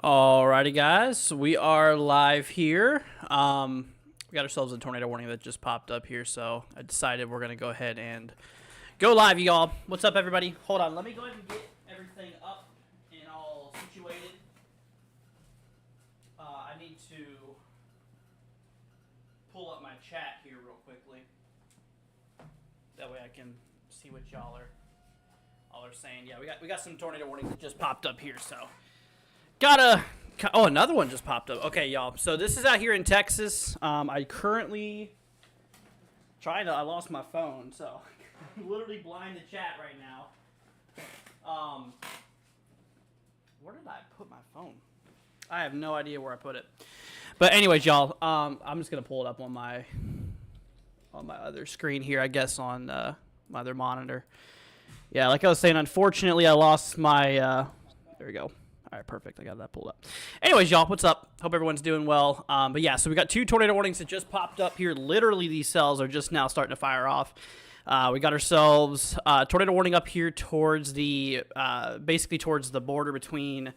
Alrighty, guys, we are live here. We got ourselves a tornado warning that just popped up here, so I decided we're gonna go ahead and go live, y'all. What's up, everybody? Hold on, let me go ahead and get everything up and all situated. I need to pull up my chat here real quickly. That way I can see what y'all are saying. Yeah, we got some tornado warnings that just popped up here, so. Oh, another one just popped up. Okay, y'all. So this is out here in Texas. I currently I lost my phone, so I'm literally blind to chat right now. Where did I put my phone? I have no idea where I put it. But anyways, y'all, I'm just gonna pull it up on my other screen here, I guess on my other monitor. Yeah, like I was saying, unfortunately, I lost my. There we go. All right, perfect. I got that pulled up. Anyways, y'all, what's up? Hope everyone's doing well. But yeah, so we got two tornado warnings that just popped up here. Literally, these cells are just now starting to fire off. We got ourselves tornado warning up here towards the, basically towards the border between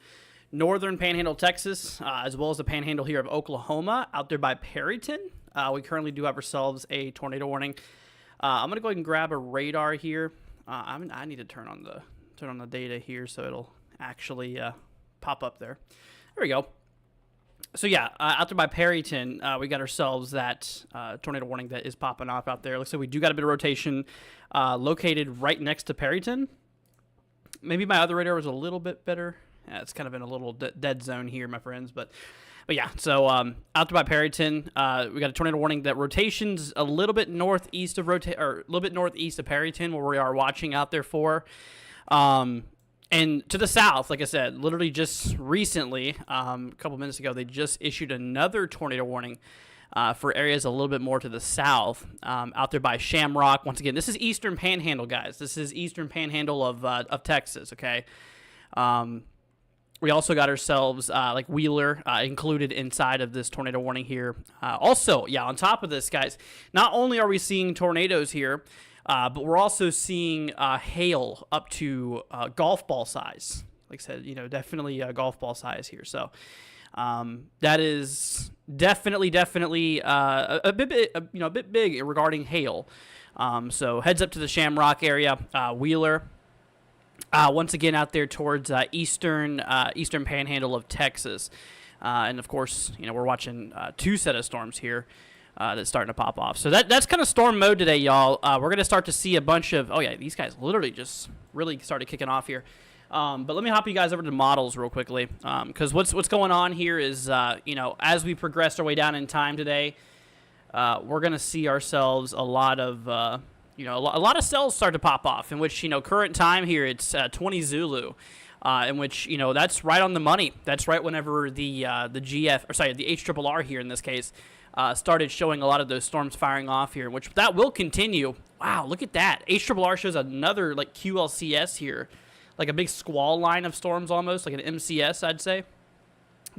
northern Panhandle, Texas, as well as the Panhandle here of Oklahoma, out there by Perryton. We currently do have ourselves a tornado warning. I'm gonna go ahead and grab a radar here. I need to turn on the data here so it'll actually pop up there. There we go. So yeah, out there by Perryton, we got ourselves that tornado warning that is popping off out there. Looks like we do got a bit of rotation located right next to Perryton. Maybe my other radar was a little bit better. Yeah, it's kind of in a little dead zone here, my friends. But yeah, so out there by Perryton, we got a tornado warning that rotations a little bit northeast of Perryton, where we are watching out there for. And to the south, like I said, literally just recently, a couple minutes ago, they just issued another tornado warning for areas a little bit more to the south, out there by Shamrock. Once again, this is Eastern Panhandle, guys. This is Eastern Panhandle of Texas, okay? We also got ourselves, like Wheeler, included inside of this tornado warning here. Also, yeah, on top of this, guys, not only are we seeing tornadoes here, but we're also seeing hail up to golf ball size. Like I said, definitely golf ball size here. So that is definitely a bit big regarding hail. So heads up to the Shamrock area, Wheeler. Once again, out there towards eastern Panhandle of Texas, and of course, we're watching two set of storms here. That's starting to pop off. So that's kind of storm mode today, y'all. We're going to start to see a bunch of... Oh, yeah, these guys literally just really started kicking off here. But let me hop you guys over to models real quickly. Because what's going on here is, as we progress our way down in time today, we're going to see ourselves a lot of... a lot of cells start to pop off, in which, current time here, it's 20 Zulu. In which, that's right on the money. That's right whenever the HRRR here in this case... started showing a lot of those storms firing off here, which that will continue. Wow, look at that. HRRR shows another, like, QLCS here, like a big squall line of storms almost, like an MCS, I'd say.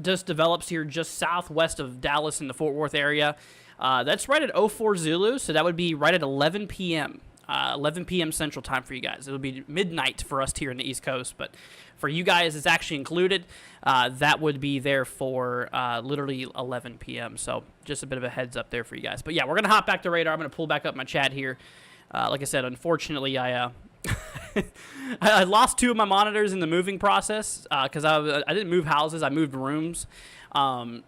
Just develops here just southwest of Dallas in the Fort Worth area. That's right at 04 Zulu, so that would be right at 11 p.m. 11 p.m. Central Time for you guys. It would be midnight for us here in the East Coast, but for you guys, it's actually included. That would be there for literally 11 p.m. So just a bit of a heads up there for you guys. But yeah, we're gonna hop back to radar. I'm gonna pull back up my chat here. Like I said, unfortunately, I I lost two of my monitors in the moving process because I didn't move houses. I moved rooms to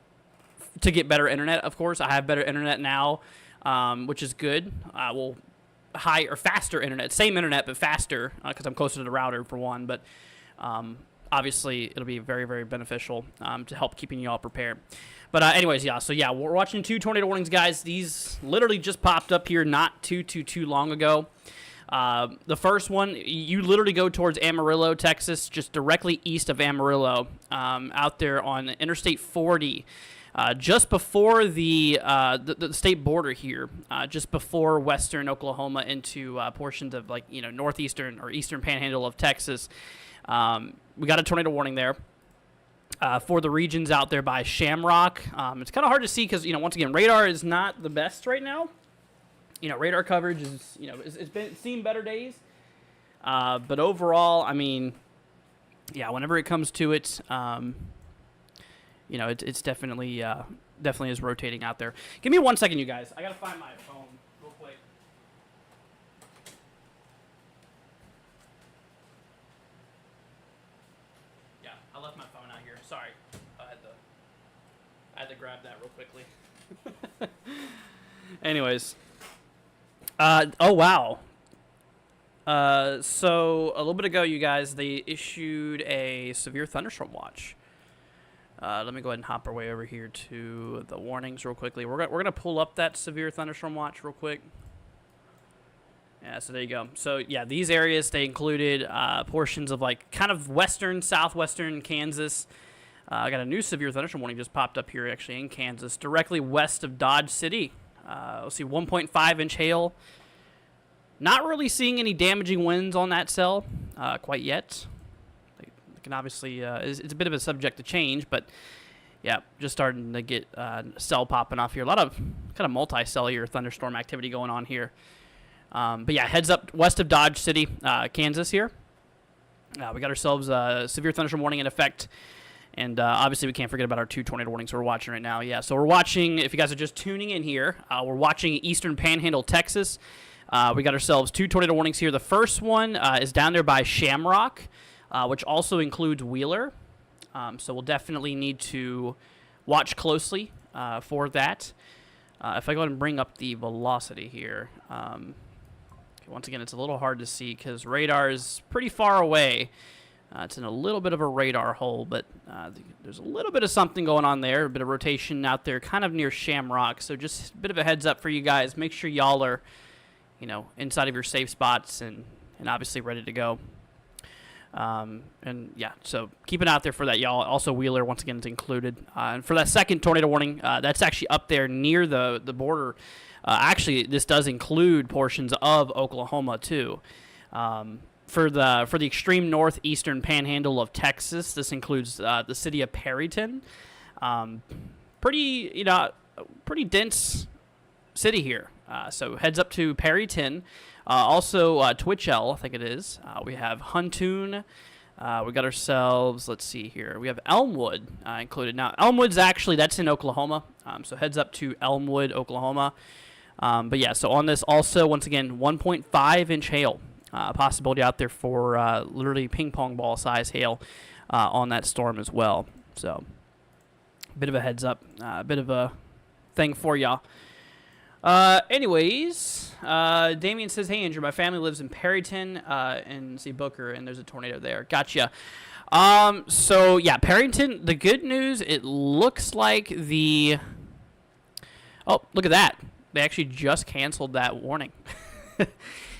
get better internet. Of course, I have better internet now, which is good. Faster internet, same internet but faster because I'm closer to the router for one. But obviously it'll be very, very beneficial to help keeping you all prepared. But anyways, yeah. So yeah, we're watching two tornado warnings, guys. These literally just popped up here not too long ago. The first one, you literally go towards Amarillo, Texas, just directly east of Amarillo, out there on Interstate 40. Just before the state border here, just before western Oklahoma into portions of northeastern or eastern Panhandle of Texas, we got a tornado warning there for the regions out there by Shamrock. It's kind of hard to see because once again radar is not the best right now. Radar coverage is it's seen better days, but overall, I mean, yeah, whenever it comes to it. you know, it's definitely definitely is rotating out there. Give me 1 second, you guys. I gotta find my phone real quick. Yeah, I left my phone out here. Sorry, I had to grab that real quickly. Anyways, oh wow. So a little bit ago, you guys, they issued a severe thunderstorm watch. Let me go ahead and hop our way over here to the warnings real quickly. We're gonna pull up that severe thunderstorm watch real quick. Yeah, so there you go. So yeah, these areas, they included portions of like kind of western, southwestern Kansas. I got a new severe thunderstorm warning just popped up here actually in Kansas, directly west of Dodge City. Let's see, 1.5 inch hail. Not really seeing any damaging winds on that cell quite yet. Can obviously it's a bit of a subject to change, but yeah, just starting to get cell popping off here. A lot of kind of multi-cellular thunderstorm activity going on here. But yeah, heads up west of Dodge City, Kansas here. We got ourselves a severe thunderstorm warning in effect, and obviously we can't forget about our 2 tornado warnings we're watching right now. Yeah, so we're watching, if you guys are just tuning in here, we're watching Eastern Panhandle, Texas. We got ourselves 2 tornado warnings here. The first one is down there by Shamrock, which also includes Wheeler. So we'll definitely need to watch closely for that. If I go ahead and bring up the velocity here, once again, it's a little hard to see because radar is pretty far away. It's in a little bit of a radar hole, but there's a little bit of something going on there, a bit of rotation out there kind of near Shamrock. So just a bit of a heads up for you guys. Make sure y'all are, you know, inside of your safe spots and obviously ready to go. And yeah, so keep it out there for that, y'all. Also, Wheeler, once again, is included. And for that second tornado warning, that's actually up there near the border. Actually, this does include portions of Oklahoma, too. For the extreme northeastern panhandle of Texas, this includes the city of Perryton. Pretty dense city here. So heads up to Perryton. Also, Twitchell, I think it is. We have Huntoon. We got ourselves, let's see here. We have Elmwood included. Now, Elmwood's actually, that's in Oklahoma. So heads up to Elmwood, Oklahoma. But yeah, so on this also, once again, 1.5 inch hail. Possibility out there for literally ping pong ball size hail on that storm as well. So, bit of a heads up, a bit of a thing for y'all. Anyways, Damien says, hey, Andrew, my family lives in Perryton, and see Booker, and there's a tornado there. Gotcha. So yeah, Perryton, the good news, it looks like oh, look at that. They actually just canceled that warning.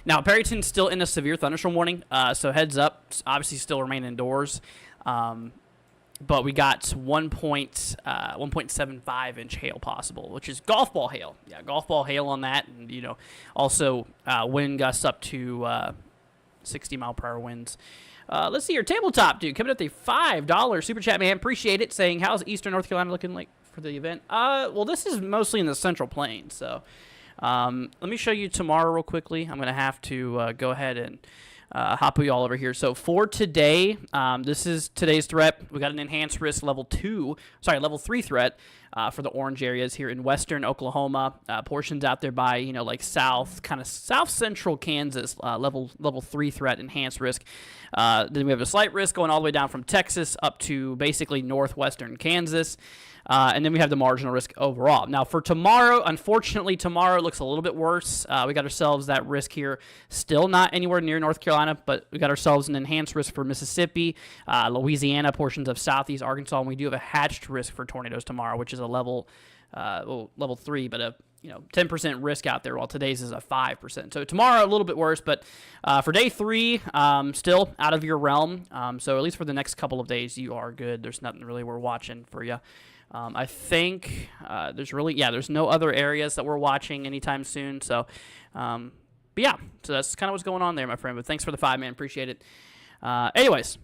Now, Perryton's still in a severe thunderstorm warning, so heads up, obviously still remain indoors. But we got 1.75 inch hail possible, which is golf ball hail. Yeah, golf ball hail on that. And, you know, also wind gusts up to 60 mile per hour winds. Let's see your tabletop, dude. Coming at the $5 super chat, man. Appreciate it. Saying, how's Eastern North Carolina looking like for the event? Well, this is mostly in the Central Plains. So let me show you tomorrow real quickly. I'm going to have to go ahead and hop you all over here. So for today, this is today's threat. We got an enhanced risk level 3 threat for the orange areas here in western Oklahoma, portions out there by, you know, like south central Kansas, level 3 threat, enhanced risk. Then we have a slight risk going all the way down from Texas up to basically northwestern Kansas. And then we have the marginal risk overall. Now, for tomorrow, unfortunately, tomorrow looks a little bit worse. We got ourselves that risk here. Still not anywhere near North Carolina, but we got ourselves an enhanced risk for Mississippi, Louisiana, portions of southeast Arkansas, and we do have a hatched risk for tornadoes tomorrow, which is a level 3, but a 10% risk out there, while today's is a 5%. So tomorrow a little bit worse, but for day 3, still out of your realm. So at least for the next couple of days, you are good. There's nothing really we're watching for you. I think there's no other areas that we're watching anytime soon. So, but yeah, so that's kind of what's going on there, my friend. But thanks for the 5, man. Appreciate it. Anyways.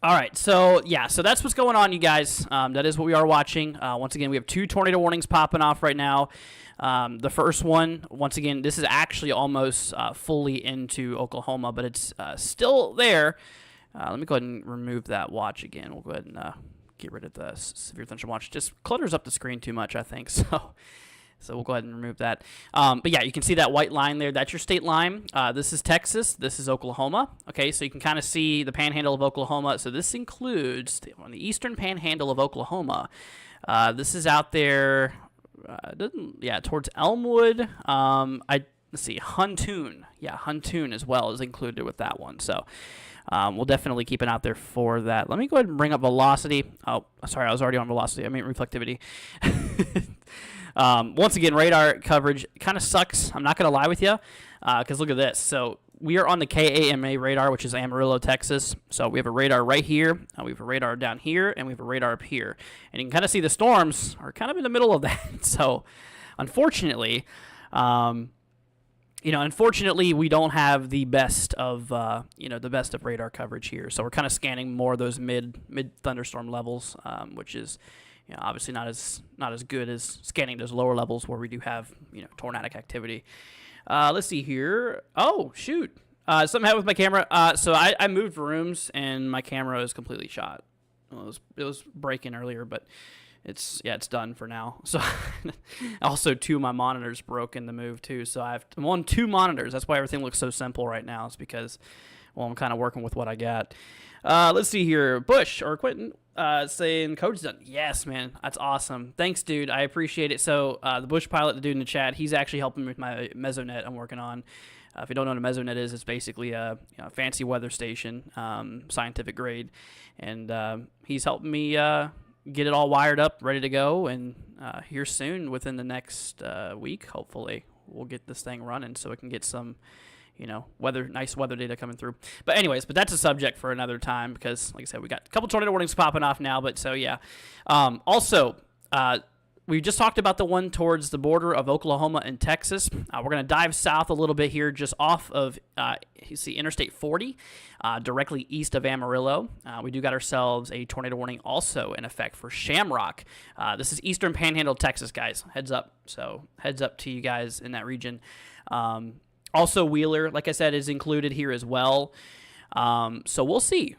All right, so yeah, so that's what's going on, you guys. That is what we are watching. Once again, we have 2 tornado warnings popping off right now. The first one, once again, this is actually almost fully into Oklahoma, but it's still there. Let me go ahead and remove that watch again. We'll go ahead and get rid of the severe thunderstorm watch. Just clutters up the screen too much, I think. So we'll go ahead and remove that. But yeah, you can see that white line there. That's your state line. This is Texas. This is Oklahoma. Okay, so you can kind of see the panhandle of Oklahoma. So this includes on the eastern panhandle of Oklahoma. This is out there, towards Elmwood. Let's see, Huntoon. Yeah, Huntoon as well is included with that one. So we'll definitely keep an eye out there for that. Let me go ahead and bring up velocity. Oh, sorry, I was already on velocity. I mean reflectivity. Once again, radar coverage kind of sucks. I'm not going to lie with you, because look at this. So we are on the KAMA radar, which is Amarillo, Texas. So we have a radar right here, we have a radar down here, and we have a radar up here. And you can kind of see the storms are kind of in the middle of that. So unfortunately, we don't have the best of radar coverage here. So we're kind of scanning more of those mid thunderstorm levels, which is obviously not as good as scanning those lower levels where we do have tornadic activity. Let's see here. Oh shoot, something happened with my camera. So I moved rooms and my camera is completely shot. Well, it was breaking earlier, but it's done for now. So also 2 of my monitors broke in the move too. So I'm on 2 monitors. That's why everything looks so simple right now. It's because I'm kind of working with what I got. Let's see here. Bush or Quentin saying code's done. Yes, man. That's awesome. Thanks, dude. I appreciate it. So the Bush pilot, the dude in the chat, he's actually helping me with my Mesonet I'm working on. If you don't know what a Mesonet is, it's basically a fancy weather station, scientific grade. And he's helping me get it all wired up, ready to go. And here soon, within the next week, hopefully, we'll get this thing running so it can get some nice weather data coming through. But anyways, that's a subject for another time because, like I said, we got a couple tornado warnings popping off now. But so, yeah. Also, we just talked about the one towards the border of Oklahoma and Texas. We're going to dive south a little bit here, just off of, you see Interstate 40, directly east of Amarillo. We do got ourselves a tornado warning also in effect for Shamrock. This is eastern panhandle, Texas, guys. Heads up. So heads up to you guys in that region. Also, Wheeler, like I said, is included here as well. So we'll see.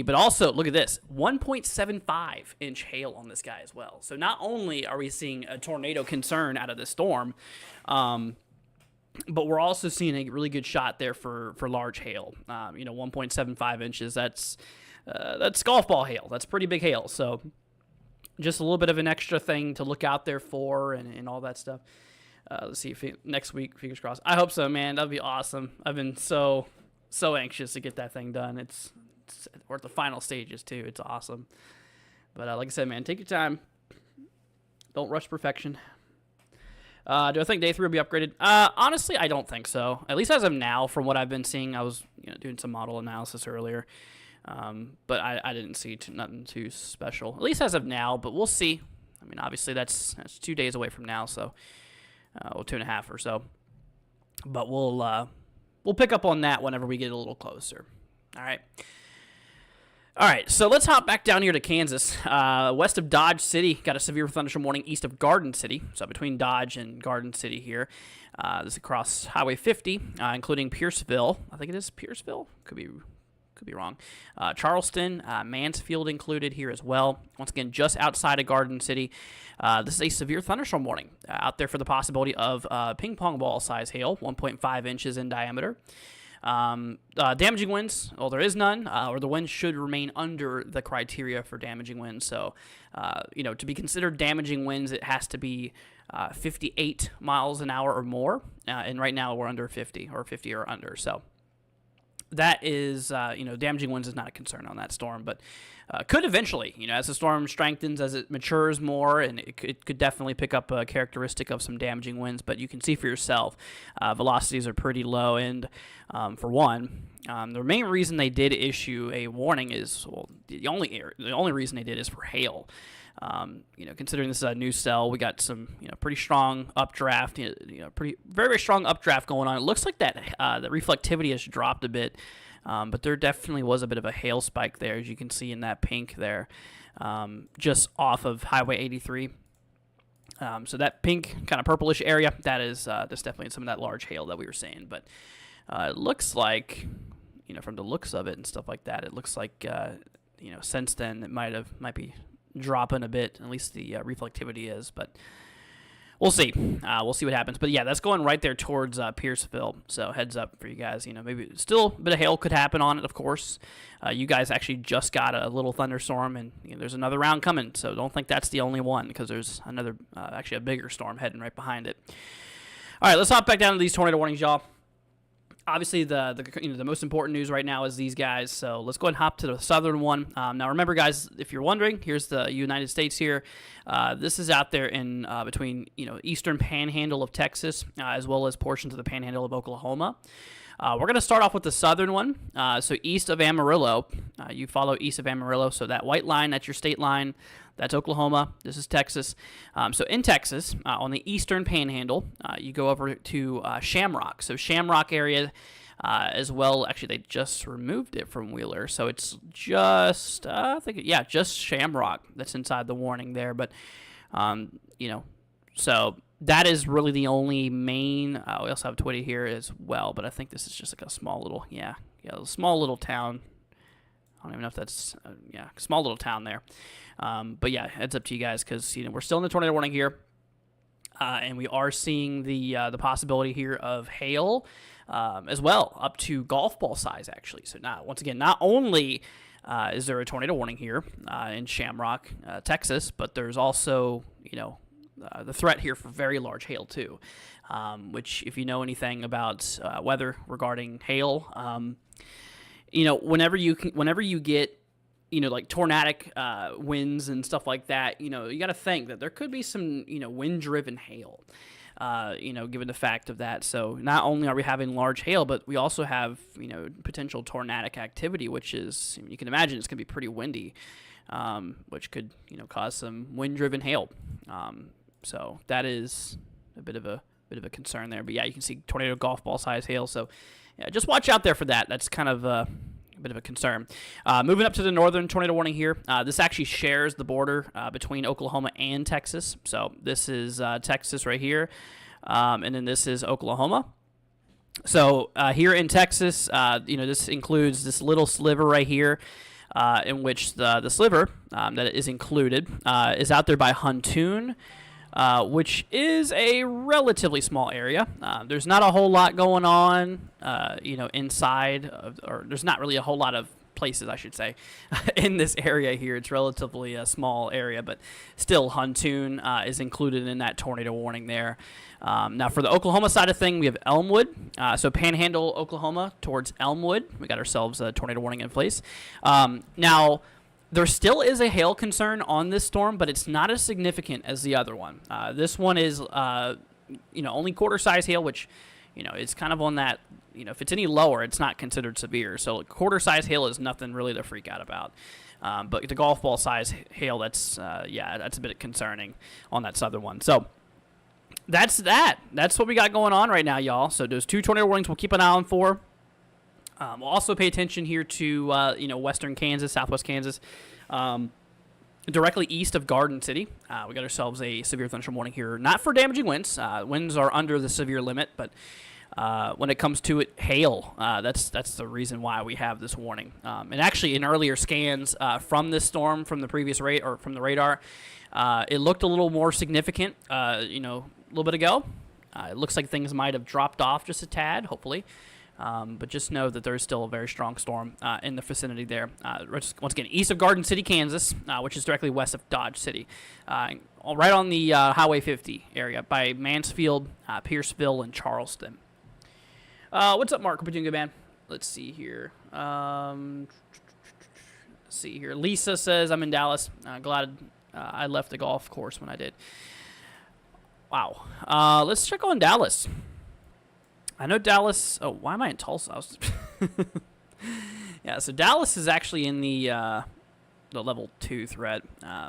But also, look at this, 1.75-inch hail on this guy as well. So not only are we seeing a tornado concern out of the storm, but we're also seeing a really good shot there for large hail. 1.75 inches, that's golf ball hail. That's pretty big hail. So just a little bit of an extra thing to look out there for and all that stuff. Let's see if next week, fingers crossed. I hope so, man. That'd be awesome. I've been so anxious to get that thing done. We're at the final stages too. It's awesome. But like I said, man, take your time. Don't rush perfection. Do I think day 3 will be upgraded? Honestly, I don't think so. At least as of now, from what I've been seeing, I was doing some model analysis earlier. But I didn't see nothing too special. At least as of now, but we'll see. I mean, obviously that's 2 days away from now, so 2.5 or so. But we'll pick up on that whenever we get a little closer. All right, so let's hop back down here to Kansas. West of Dodge City, got a severe thunderstorm warning east of Garden City. So between Dodge and Garden City here. This is across Highway 50, including Pierceville. I think it is Pierceville. Could be wrong. Charleston, Mansfield included here as well. Once again, just outside of Garden City. This is a severe thunderstorm warning out there for the possibility of ping pong ball size hail, 1.5 inches in diameter. Damaging winds, well, there is none, or the wind should remain under the criteria for damaging winds. So, to be considered damaging winds, it has to be 58 miles an hour or more. And right now we're under 50 or 50 or under. So that is, damaging winds is not a concern on that storm, but could eventually, as the storm strengthens, as it matures more, and it could definitely pick up a characteristic of some damaging winds, but you can see for yourself, velocities are pretty low, and for one, the main reason they did issue a warning is, well, the only reason they did is for hail. Considering this is a new cell, we got some, pretty strong updraft, very, very strong updraft going on. It looks like that the reflectivity has dropped a bit, but there definitely was a bit of a hail spike there, as you can see in that pink there, just off of Highway 83. So that pink kind of purplish area, that's definitely some of that large hail that we were seeing. But it looks like, from the looks of it and stuff like that, it looks like, since then it might be dropping a bit. At least the reflectivity is, but we'll see. We'll see what happens. But yeah, that's going right there towards Pierceville. So heads up for you guys. Maybe still a bit of hail could happen on it, of course. You guys actually just got a little thunderstorm, and there's another round coming. So don't think that's the only one, because there's another, actually a bigger storm heading right behind it. All right, let's hop back down to these tornado warnings, y'all. Obviously, the most important news right now is these guys, so let's go ahead and hop to the southern one. Now, remember, guys, if you're wondering, here's the United States here. This is out there in between eastern panhandle of Texas, as well as portions of the panhandle of Oklahoma. We're going to start off with the southern one, so east of Amarillo. You follow east of Amarillo, so that white line, that's your state line. That's Oklahoma. This is Texas. So in Texas, on the eastern panhandle, you go over to Shamrock. So Shamrock area as well. Actually, they just removed it from Wheeler. So it's just, just Shamrock that's inside the warning there. But, so that is really the only main. We also have Twitty here as well. But I think this is just like a small little, a small little town. I don't even know if that's, small little town there. But yeah, heads up to you guys, because we're still in the tornado warning here, and we are seeing the possibility here of hail as well, up to golf ball size actually. So not only is there a tornado warning here in Shamrock, Texas, but there's also the threat here for very large hail too, which, if you know anything about weather regarding hail, whenever you get like tornadic winds and stuff like that, you got to think that there could be some, wind-driven hail, given the fact of that. So not only are we having large hail, but we also have, potential tornadic activity, which is, you can imagine it's going to be pretty windy, which could, cause some wind-driven hail. So that is a bit of a concern there. But yeah, you can see tornado golf ball size hail. So yeah, just watch out there for that. That's kind of a bit of a concern. Moving up to the northern tornado warning here. This actually shares the border between Oklahoma and Texas. So this is Texas right here, and then this is Oklahoma. So here in Texas, this includes this little sliver right here, in which the sliver that is included is out there by Huntoon, which is a relatively small area. There's not a whole lot going on, inside or there's not really a whole lot of places, I should say, in this area here. It's relatively a small area, but still Huntoon is included in that tornado warning there. Now, for the Oklahoma side of thing, we have Elmwood. So Panhandle, Oklahoma, towards Elmwood. We got ourselves a tornado warning in place. Now, there still is a hail concern on this storm, but it's not as significant as the other one. This one is, only quarter-size hail, which, is kind of on that, if it's any lower, it's not considered severe. So quarter-size hail is nothing really to freak out about. But the golf ball size hail, that's a bit concerning on that southern one. So that's that. That's what we got going on right now, y'all. So those two tornado warnings we'll keep an eye on for. We'll also pay attention here to, western Kansas, southwest Kansas, directly east of Garden City. We got ourselves a severe thunderstorm warning here, not for damaging winds. Winds are under the severe limit, but when it comes to it, hail, that's the reason why we have this warning. And actually, in earlier scans from this storm, from the previous from the radar, it looked a little more significant, a little bit ago. It looks like things might have dropped off just a tad, hopefully. But just know that there is still a very strong storm in the vicinity there. Once again, east of Garden City, Kansas, which is directly west of Dodge City. Right on the Highway 50 area by Mansfield, Pierceville, and Charleston. What's up, Mark? Hope you're doing good, man. Let's see here. Lisa says, I'm in Dallas. Glad I left the golf course when I did. Wow. Let's check on Dallas. I know Dallas. Oh, why am I in Tulsa? Yeah, so Dallas is actually in the level 2 threat.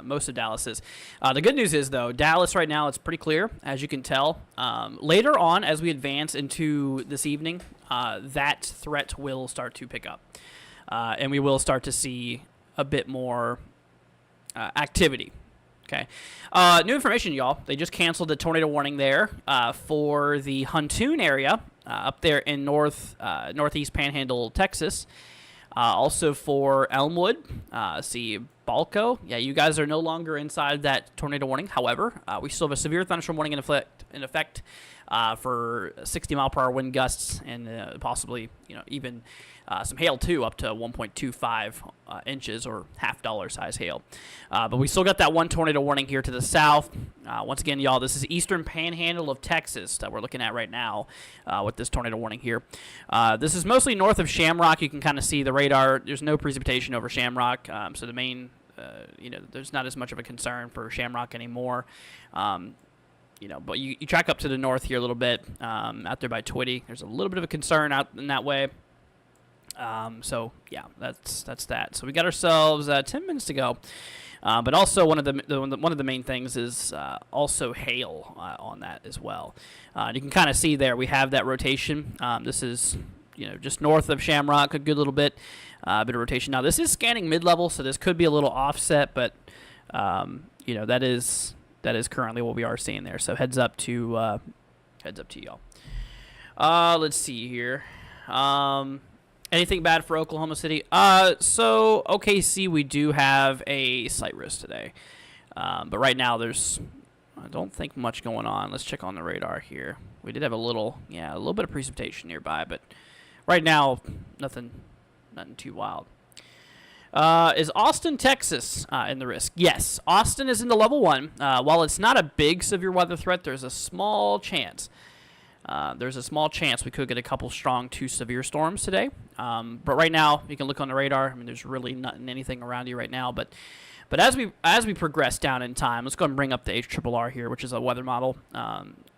Most of Dallas is. The good news is, though, Dallas right now, it's pretty clear, as you can tell. Later on, as we advance into this evening, that threat will start to pick up. And we will start to see a bit more activity. Okay. New information, y'all. They just canceled the tornado warning there for the Huntoon area up there in northeast Panhandle, Texas. Also for Elmwood, see Balco. Yeah, you guys are no longer inside that tornado warning. However, we still have a severe thunderstorm warning in effect for 60-mile-per-hour wind gusts and possibly, even some hail too, up to 1.25 inches or $half size hail. But we still got that one tornado warning here to the south. Once again, y'all, this is eastern panhandle of Texas that we're looking at right now with this tornado warning here. This is mostly north of Shamrock. You can kind of see the radar. There's no precipitation over Shamrock, so the main, there's not as much of a concern for Shamrock anymore. But you track up to the north here a little bit, out there by Twitty. There's a little bit of a concern out in that way. So yeah, that's that. So we got ourselves 10 minutes to go. But also one of the main things is also hail on that as well. You can kind of see there we have that rotation. This is just north of Shamrock, a good little bit of rotation. Now this is scanning mid-level, so this could be a little offset, but that is currently what we are seeing there. So heads up to y'all. Let's see here. Anything bad for Oklahoma City? So OKC, we do have a slight risk today. But right now I don't think much going on. Let's check on the radar here. We did have a little bit of precipitation nearby, but right now, nothing too wild. Is Austin, Texas in the risk? Yes, Austin is in the level 1. While it's not a big severe weather threat, there's a small chance. We could get a couple strong to severe storms today. But right now, you can look on the radar. I mean, there's really anything around you right now. But as we progress down in time, let's go and bring up the HRRR here, which is a weather model,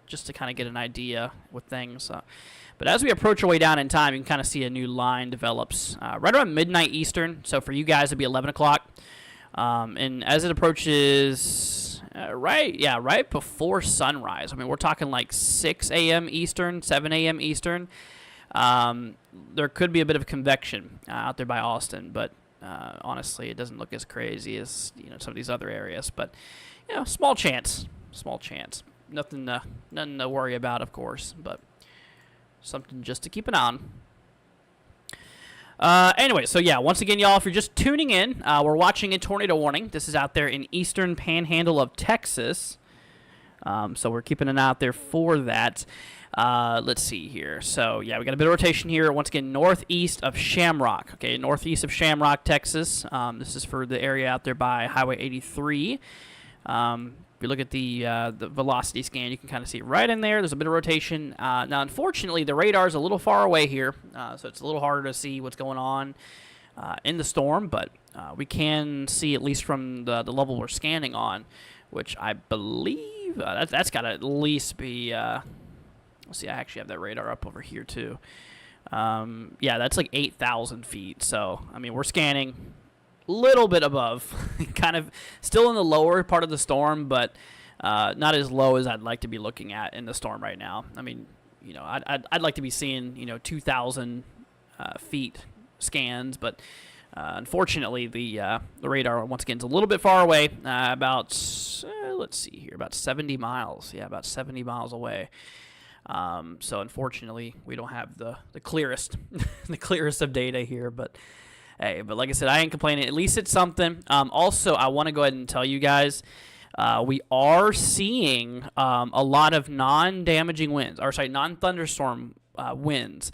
just to kind of get an idea with things. But as we approach our way down in time, you can kind of see a new line develops right around midnight Eastern. So for you guys, it'd be 11 o'clock. And as it approaches... right before sunrise. I mean, we're talking like 6 a.m. Eastern, 7 a.m. Eastern. There could be a bit of convection out there by Austin, but honestly, it doesn't look as crazy as some of these other areas. But small chance. Nothing to worry about, of course, but something just to keep an eye on. Anyway, so yeah, once again, y'all, if you're just tuning in, we're watching a tornado warning. This is out there in eastern panhandle of Texas. So we're keeping an eye out there for that. Let's see here. So yeah, we got a bit of rotation here. Once again, northeast of Shamrock. Okay, northeast of Shamrock, Texas. This is for the area out there by Highway 83. If you look at the velocity scan, you can kind of see right in there. There's a bit of rotation. Now, unfortunately, the radar is a little far away here, so it's a little harder to see what's going on in the storm. But we can see at least from the level we're scanning on, which I believe that's got to at least be. Let's see, I actually have that radar up over here too. Yeah, that's like 8,000 feet. So I mean, we're scanning little bit above, kind of still in the lower part of the storm, but not as low as I'd like to be looking at in the storm right now. I mean, I'd like to be seeing 2,000 feet scans, but unfortunately the radar once again is a little bit far away, about let's see here, about 70 miles. Yeah, about 70 miles away. So unfortunately, we don't have the clearest the clearest of data here, but. Hey, but like I said, I ain't complaining. At least it's something. Also, I want to go ahead and tell you guys, we are seeing a lot of non-damaging winds, non-thunderstorm winds.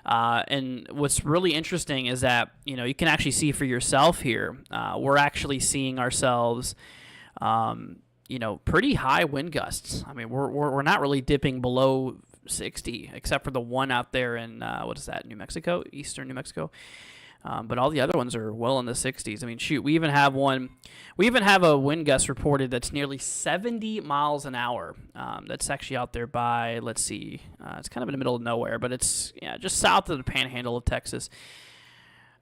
And what's really interesting is that, you can actually see for yourself here, we're actually seeing ourselves, pretty high wind gusts. I mean, we're not really dipping below 60, except for the one out there in, what is that, New Mexico, eastern New Mexico. But all the other ones are well in the 60s. I mean, shoot, we even have a wind gust reported that's nearly 70 miles an hour. That's actually out there by, let's see, it's kind of in the middle of nowhere, but it's just south of the panhandle of Texas.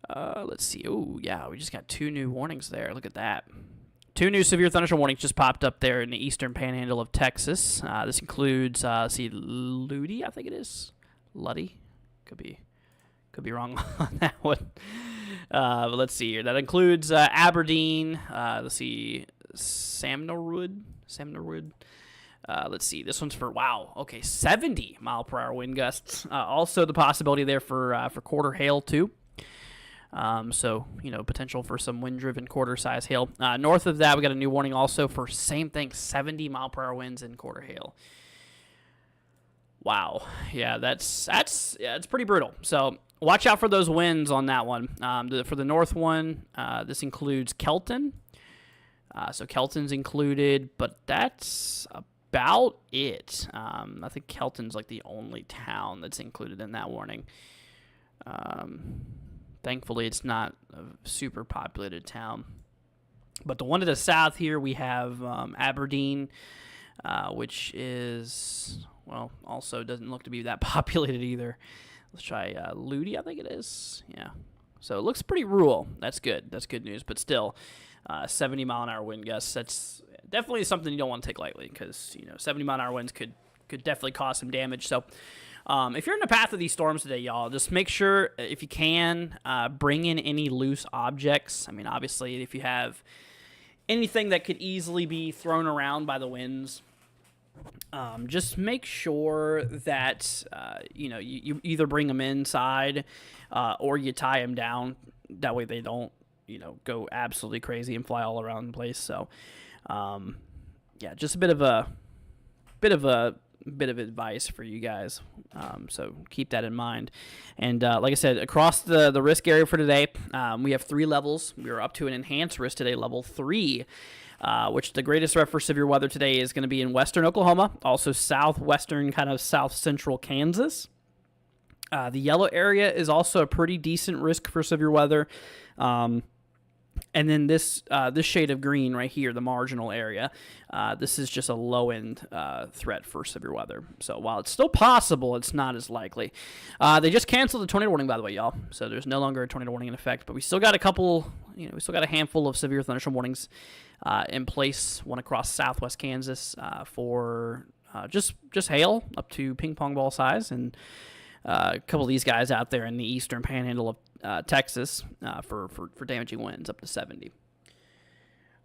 Let's see. Oh, yeah, we just got 2 new warnings there. Look at that. 2 new severe thunderstorm warnings just popped up there in the eastern panhandle of Texas. This includes, Ludi, I think it is. Luddy? Could be wrong on that one. But let's see here. That includes Aberdeen. Let's see, Samnorwood. Let's see. This one's for 70 mile per hour wind gusts. Also the possibility there for quarter hail too. So, potential for some wind-driven quarter-size hail. North of that, we got a new warning also for same thing, 70-mile-per-hour winds and quarter hail. Wow. Yeah, that's it's pretty brutal. So watch out for those winds on that one. For the north one, this includes Kelton. So Kelton's included, but that's about it. I think Kelton's like the only town that's included in that warning. Thankfully, it's not a super populated town. But the one to the south here, we have Aberdeen, which is, well, also doesn't look to be that populated either. Let's try Ludi, I think it is. Yeah. So it looks pretty rural. That's good. That's good news. But still, 70-mile-an-hour wind gusts, that's definitely something you don't want to take lightly because, 70-mile-an-hour winds could definitely cause some damage. So if you're in the path of these storms today, y'all, just make sure, if you can, bring in any loose objects. I mean, obviously, if you have anything that could easily be thrown around by the winds, just make sure that, you either bring them inside or you tie them down. That way they don't, go absolutely crazy and fly all around the place. So, just a bit of advice for you guys. So keep that in mind. And like I said, across the risk area for today, we have 3 levels. We are up to an enhanced risk today, level 3, which the greatest threat for severe weather today is going to be in western Oklahoma, also southwestern, kind of south central Kansas. The yellow area is also a pretty decent risk for severe weather. And then this shade of green right here, the marginal area, this is just a low-end threat for severe weather. So while it's still possible, it's not as likely. They just canceled the tornado warning, by the way, y'all. So there's no longer a tornado warning in effect. But we still got a handful of severe thunderstorm warnings in place. One across southwest Kansas for just hail up to ping pong ball size, and a couple of these guys out there in the eastern panhandle of Texas for damaging winds up to 70.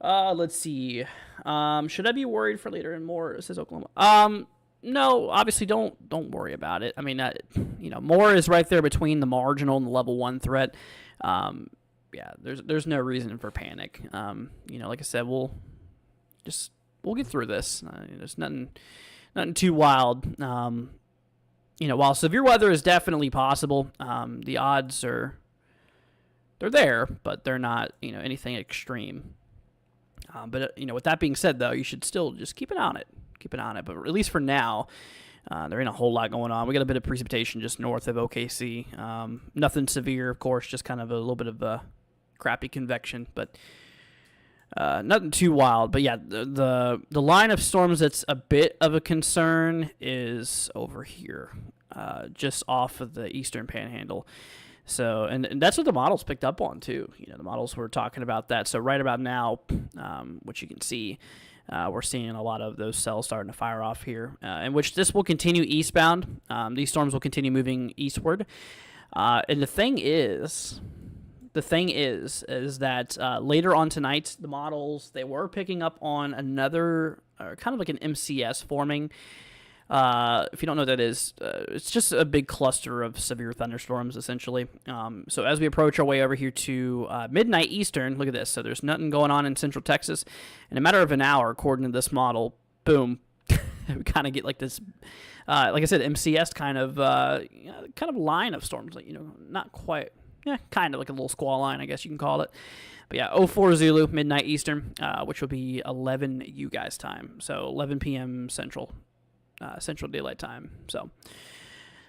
Let's see. Should I be worried for later and more? Says Oklahoma. No, obviously don't worry about it. I mean, more is right there between the marginal and the level 1 threat. There's no reason for panic. Like I said, we'll get through this. There's nothing too wild. While severe weather is definitely possible, the odds they're there, but they're not, anything extreme. But with that being said, though, you should still just keep an eye on it. But at least for now, there ain't a whole lot going on. We got a bit of precipitation just north of OKC. Nothing severe, of course, just kind of a little bit of a crappy convection, but nothing too wild. But yeah, the line of storms that's a bit of a concern is over here, just off of the eastern panhandle. So, and that's what the models picked up on too. The models were talking about that. So right about now, which you can see, we're seeing a lot of those cells starting to fire off here, in which this will continue eastbound. These storms will continue moving eastward. And the thing is that later on tonight, the models, they were picking up on another kind of like an MCS forming. If you don't know what that is, it's just a big cluster of severe thunderstorms, essentially. So as we approach our way over here to midnight Eastern, look at this. So there's nothing going on in central Texas. In a matter of an hour, according to this model, boom, we kind of get like this, like I said, MCS kind of line of storms. Not quite, kind of like a little squall line, I guess you can call it. But yeah, 04 Zulu, midnight Eastern, which will be 11 you guys time. So 11 p.m. Central Daylight Time. So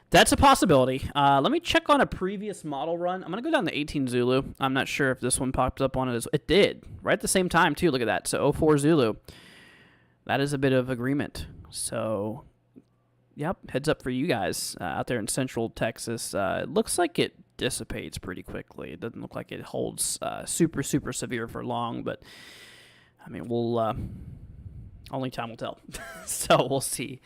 that's a possibility. Let me check on a previous model run. I'm going to go down to 18 Zulu. I'm not sure if this one popped up on it. It did, right at the same time, too. Look at that. So 04 Zulu. That is a bit of agreement. So, yep, heads up for you guys out there in central Texas. It looks like it dissipates pretty quickly. It doesn't look like it holds super, super severe for long, but, I mean, we'll... only time will tell. So we'll see.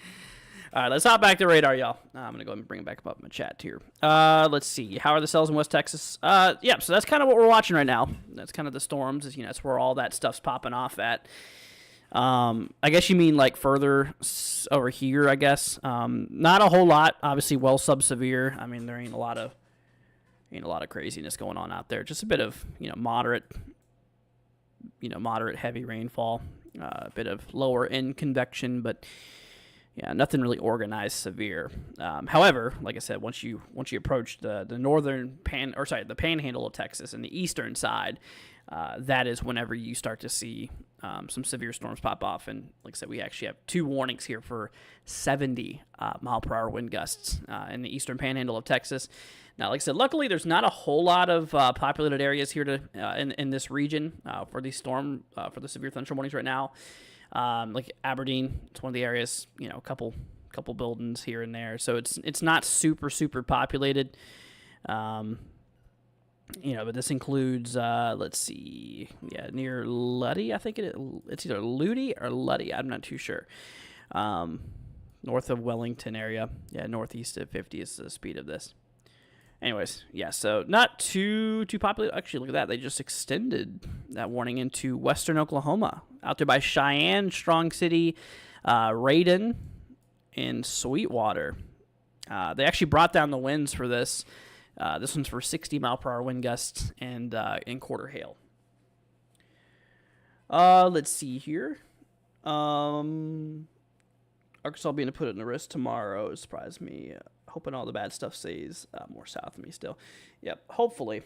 All right, let's hop back to radar, y'all. I'm going to go ahead and bring it back up in my chat here. Let's see. How are the cells in West Texas? So that's kind of what we're watching right now. That's kind of the storms. That's where all that stuff's popping off at. I guess you mean like further over here, I guess. Not a whole lot. Obviously, well sub-severe. I mean, there ain't a lot of Ain't a lot of craziness going on out there. Just a bit of, moderate heavy rainfall, a bit of lower end convection, but yeah, nothing really organized severe. However, like I said, once you approach the northern the panhandle of Texas and the eastern side, that is whenever you start to see some severe storms pop off. And like I said, we actually have 2 warnings here for 70 mile per hour wind gusts in the eastern panhandle of Texas. Now, like I said, luckily there's not a whole lot of populated areas here in this region for the severe thunderstorm warnings right now. Like Aberdeen, it's one of the areas, a couple buildings here and there, so it's not super populated. But this includes let's see, near Luddy, I think it's either Ludi or Luddy, I'm not too sure. North of Wellington area, northeast of 50 is the speed of this. Anyways, so not too popular. Actually, look at that. They just extended that warning into western Oklahoma, out there by Cheyenne, Strong City, Raiden, and Sweetwater. They actually brought down the winds for this. This one's for 60 mile per hour wind gusts and quarter hail. Let's see here. Arkansas being put in the wrist tomorrow surprised me. Hoping all the bad stuff stays more south of me still. Yep, hopefully.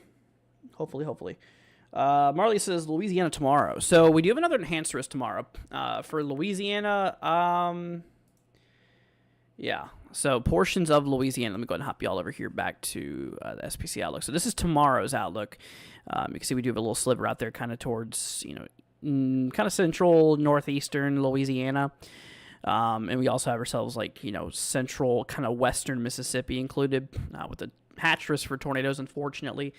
Marley says Louisiana tomorrow. So we do have another enhanced risk tomorrow. For Louisiana, so portions of Louisiana. Let me go ahead and hop you all over here back to the SPC outlook. So this is tomorrow's outlook. You can see we do have a little sliver out there kind of towards, kind of central, northeastern Louisiana. And we also have ourselves central kind of western Mississippi included with the hatch risk for tornadoes. Unfortunately,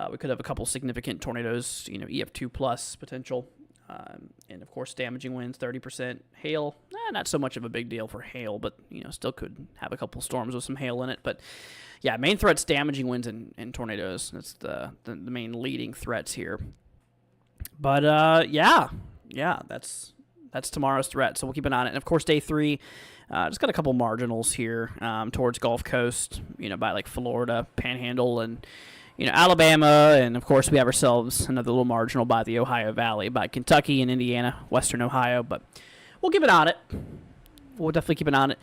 we could have a couple significant tornadoes, EF2 plus potential, and of course damaging winds, 30%. Hail, not so much of a big deal for hail, but still could have a couple storms with some hail in it. But yeah, main threats damaging winds and tornadoes. That's the main leading threats here. But that's tomorrow's threat, so we'll keep an eye on it. And, of course, day 3, just got a couple marginals here towards Gulf Coast, by, Florida, Panhandle, and, Alabama. And, of course, we have ourselves another little marginal by the Ohio Valley, by Kentucky and Indiana, western Ohio. But we'll keep an eye on it. We'll definitely keep an eye on it.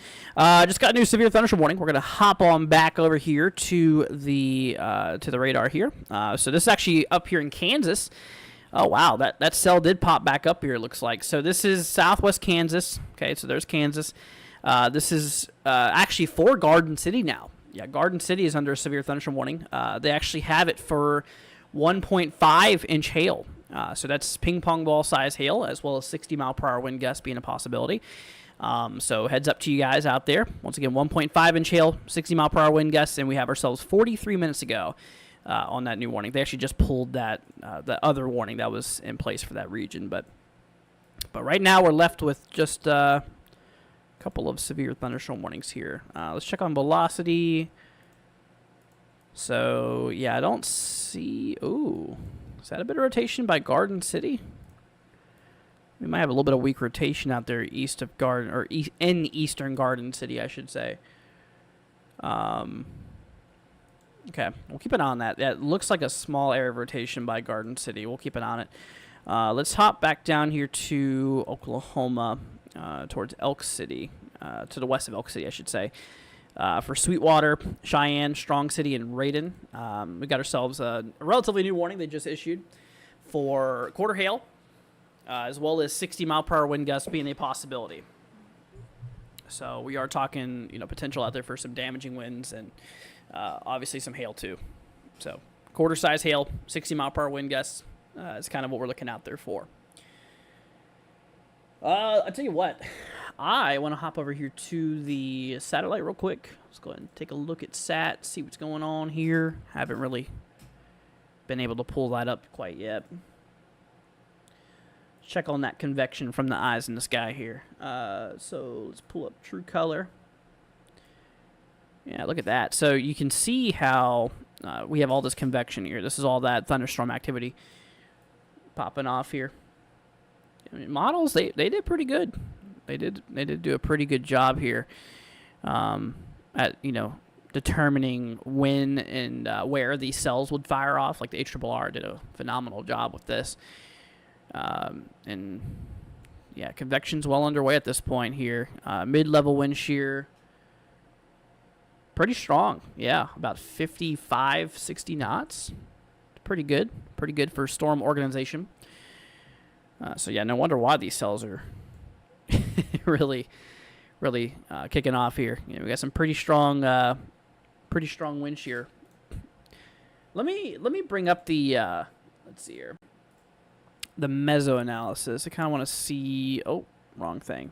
Just got a new severe thunderstorm warning. We're going to hop on back over here to the radar here. So this is actually up here in Kansas. Oh, wow, that cell did pop back up here, it looks like. So this is southwest Kansas. Okay, so there's Kansas. This is actually for Garden City now. Yeah, Garden City is under a severe thunderstorm warning. They actually have it for 1.5-inch hail. So that's ping-pong ball size hail, as well as 60 mile per hour wind gusts being a possibility. So heads up to you guys out there. Once again, 1.5-inch hail, 60 mile per hour wind gusts, and we have ourselves 43 minutes ago. On that new warning. They actually just pulled the other warning that was in place for that region. But right now we're left with just a couple of severe thunderstorm warnings here. Let's check on velocity. So, yeah, I don't see... Ooh, is that a bit of rotation by Garden City? We might have a little bit of weak rotation out there east of Garden, or in eastern Garden City, I should say. Okay, we'll keep an eye on that. That looks like a small area of rotation by Garden City. We'll keep an eye on it. Let's hop back down here to Oklahoma, towards Elk City, to the west of Elk City, I should say. For Sweetwater, Cheyenne, Strong City, and Raiden, we got ourselves a relatively new warning they just issued for quarter hail, as well as 60 mile per hour wind gusts being a possibility. So we are talking, potential out there for some damaging winds and obviously some hail too. So quarter size hail, 60 mile per hour wind gusts is kind of what we're looking out there for. I'll tell you what, I want to hop over here to the satellite real quick. Let's go ahead and take a look at SAT, see what's going on here. Haven't really been able to pull that up quite yet. Check on that convection from the eyes in the sky here. So let's pull up true color. Yeah, look at that. So you can see how we have all this convection here. This is all that thunderstorm activity popping off here. I mean, models, they did pretty good. They did do a pretty good job here at determining when and where these cells would fire off. Like the HRRR did a phenomenal job with this. And yeah, convection's well underway at this point here. Mid-level wind shear, pretty strong. Yeah, about 55, 60 knots. Pretty good. Pretty good for storm organization. So yeah, no wonder why these cells are really kicking off here. You know, we got some pretty strong wind shear. Let me bring up the let's see here. The meso analysis. I kind of want to see. Oh, wrong thing.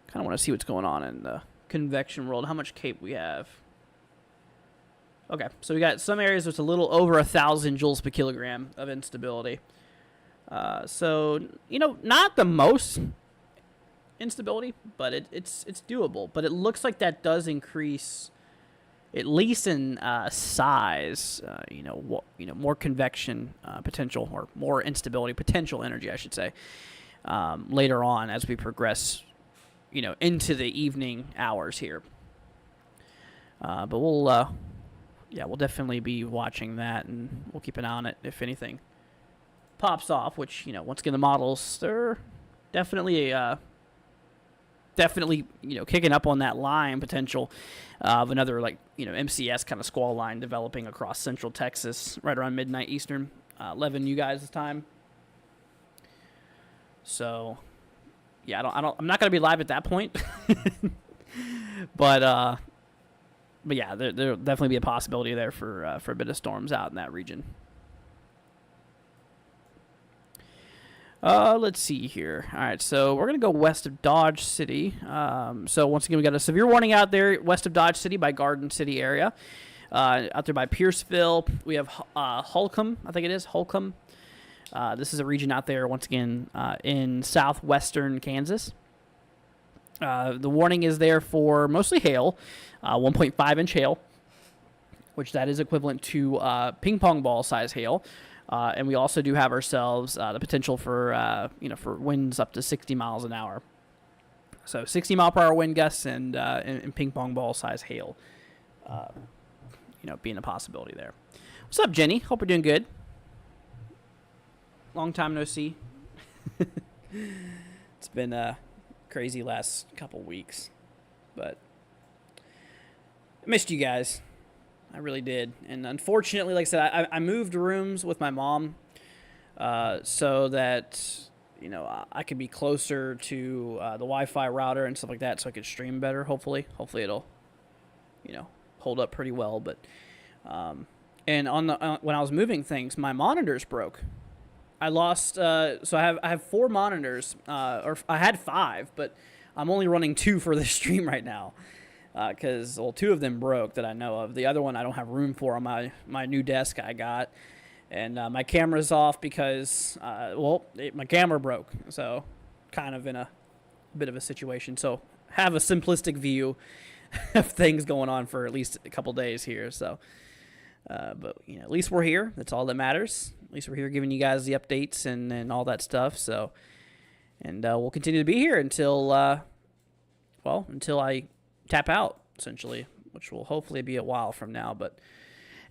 Kind of want to see what's going on in the convection world. How much CAPE we have. Okay, so we got some areas with a little over 1,000 joules per kilogram of instability. So you know, not the most instability, but it's doable. But it looks like that does increase, at least in size. More convection potential, or more instability potential energy, I should say, later on as we progress, into the evening hours here. But we'll definitely be watching that, and we'll keep an eye on it if anything pops off. Which, once again, the models, they're definitely kicking up on that line potential of another, MCS kind of squall line developing across central Texas right around midnight Eastern, 11 you guys' time. So, yeah, I'm not gonna be live at that point, but yeah, there'll definitely be a possibility there for a bit of storms out in that region. Let's see here. All right, so we're going to go west of Dodge City. So once again, we got a severe warning out there west of Dodge City by Garden City area. Out there by Pierceville, we have Holcomb, I think it is, Holcomb. This is a region out there, once again, in southwestern Kansas. The warning is there for mostly hail, 1.5-inch hail, which that is equivalent to ping pong ball size hail. And we also do have ourselves the potential for for winds up to 60 miles an hour. So 60 mile per hour wind gusts and ping pong ball size hail, being a possibility there. What's up, Jenny? Hope you're doing good. Long time no see. It's been a crazy last couple weeks, but I missed you guys. I really did. And unfortunately, like I said, I moved rooms with my mom so that, I could be closer to the Wi-Fi router and stuff like that so I could stream better, hopefully. Hopefully it'll, hold up pretty well. But and when I was moving things, my monitors broke. I lost, so I have 4 monitors, or I had 5, but I'm only running 2 for this stream right now. Because 2 of them broke that I know of. The other one I don't have room for on my new desk I got. And my camera's off because, my camera broke. So kind of in a bit of a situation. So have a simplistic view of things going on for at least a couple days here. So, but, at least we're here. That's all that matters. At least we're here giving you guys the updates and all that stuff. So, and we'll continue to be here until I tap out, essentially, which will hopefully be a while from now. But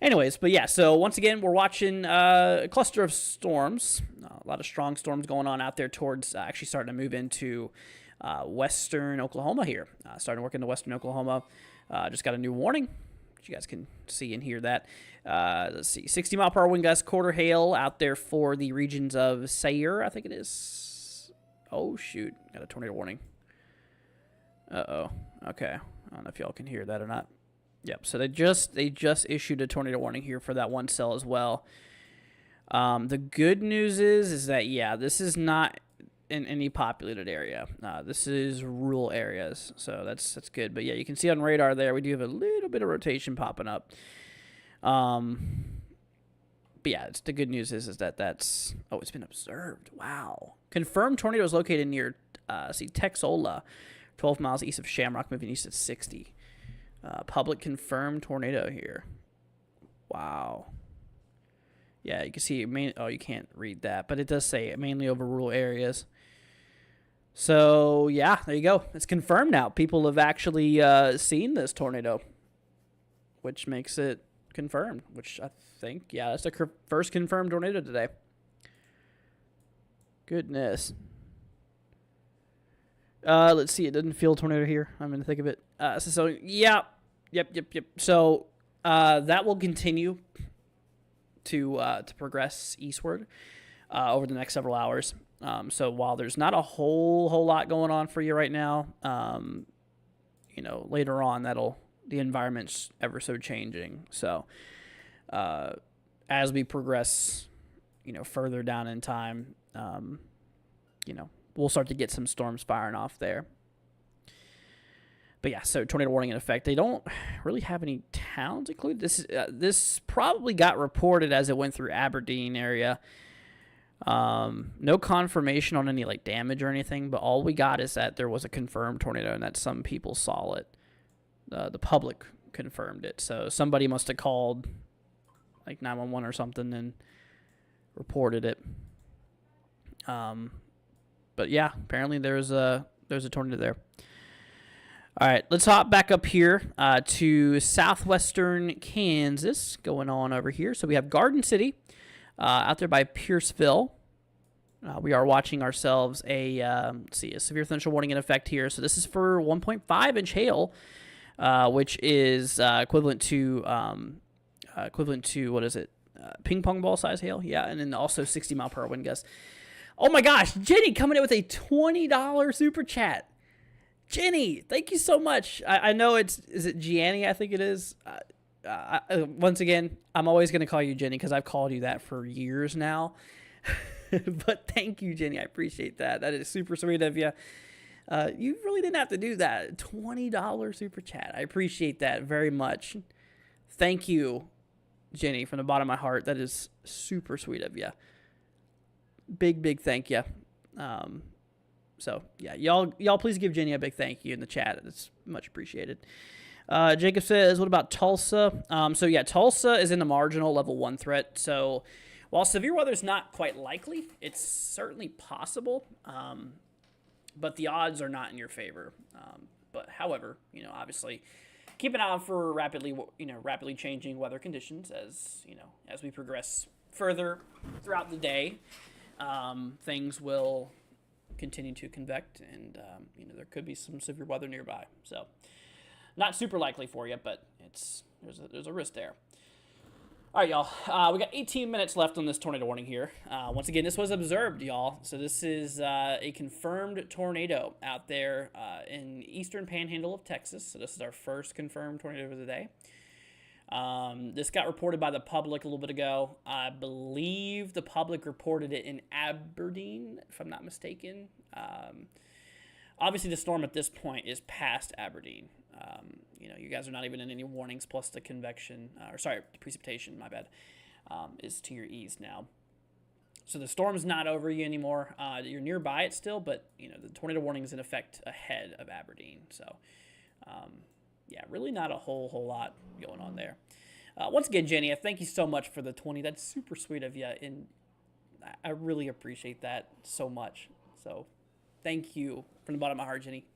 anyways, so once again, we're watching a cluster of storms, a lot of strong storms going on out there towards actually starting to move into western Oklahoma here. Starting to work into western Oklahoma. Just got a new warning. You guys can see and hear that. Let's see, 60 mile per hour wind gusts, quarter hail out there for the regions of Sayre, I think it is. Oh, shoot. Got a tornado warning. Uh-oh. Okay. I don't know if y'all can hear that or not. Yep. So they just issued a tornado warning here for that one cell as well. The good news is that, yeah, this is not in any populated area. This is rural areas. So that's good. But yeah, you can see on radar there, we do have a little bit of rotation popping up. But yeah, the good news is that that's, it's been observed. Wow. Confirmed tornadoes located near, Texola. 12 miles east of Shamrock, moving east at 60. Public confirmed tornado here. Wow. Yeah, you can see you can't read that, but it does say mainly over rural areas. So, yeah, there you go. It's confirmed now. People have actually seen this tornado. which makes it confirmed, which I think, yeah, that's the first confirmed tornado today. Goodness. Let's see. It doesn't feel tornado here. I'm in the thick of it. So yeah. Yep. So that will continue to progress eastward over the next several hours. So while there's not a whole lot going on for you right now, later on the environment's ever so changing. So as we progress, further down in time, we'll start to get some storms firing off there. But yeah, so tornado warning in effect. They don't really have any towns included. This probably got reported as it went through Aberdeen area. No confirmation on any damage or anything, but all we got is that there was a confirmed tornado and that some people saw it. The public confirmed it, so somebody must have called 911 or something and reported it. But yeah, apparently there's a tornado there. All right, let's hop back up here to southwestern Kansas going on over here. So we have Garden City out there by Pierceville. We are watching ourselves a severe thunderstorm warning in effect here. So this is for 1.5 inch hail, which is equivalent to what is it? Ping pong ball size hail, yeah, and then also 60 mile per hour wind gusts. Oh my gosh, Jenny coming in with a $20 super chat. Jenny, thank you so much. I know is it Gianni? I think it is. Once again, I'm always going to call you Jenny because I've called you that for years now. But thank you, Jenny. I appreciate that. That is super sweet of you. You really didn't have to do that. $20 super chat. I appreciate that very much. Thank you, Jenny, from the bottom of my heart. That is super sweet of you. Big thank you. So yeah, y'all please give Jenny a big thank you in the chat. It's much appreciated. Jacob says, what about Tulsa? So yeah, Tulsa is in the marginal level 1 threat. So while severe weather is not quite likely, it's certainly possible. But the odds are not in your favor. But however, obviously keep an eye out for rapidly changing weather conditions as we progress further throughout the day. Things will continue to convect, and there could be some severe weather nearby. So not super likely for you, but there's a risk there. All right, y'all. We got 18 minutes left on this tornado warning here. Once again, this was observed, y'all. So this is a confirmed tornado out there in eastern panhandle of Texas. So this is our first confirmed tornado of the day. This got reported by the public a little bit ago. I believe the public reported it in Aberdeen, if I'm not mistaken. Obviously, the storm at this point is past Aberdeen. You guys are not even in any warnings, plus the precipitation, my bad, is to your east now. So the storm's not over you anymore. You're nearby it still, but, the tornado warning is in effect ahead of Aberdeen. So, yeah, really not a whole lot going on there. Once again, Jenny, I thank you so much for the 20. That's super sweet of you, and I really appreciate that so much. So thank you from the bottom of my heart, Jenny.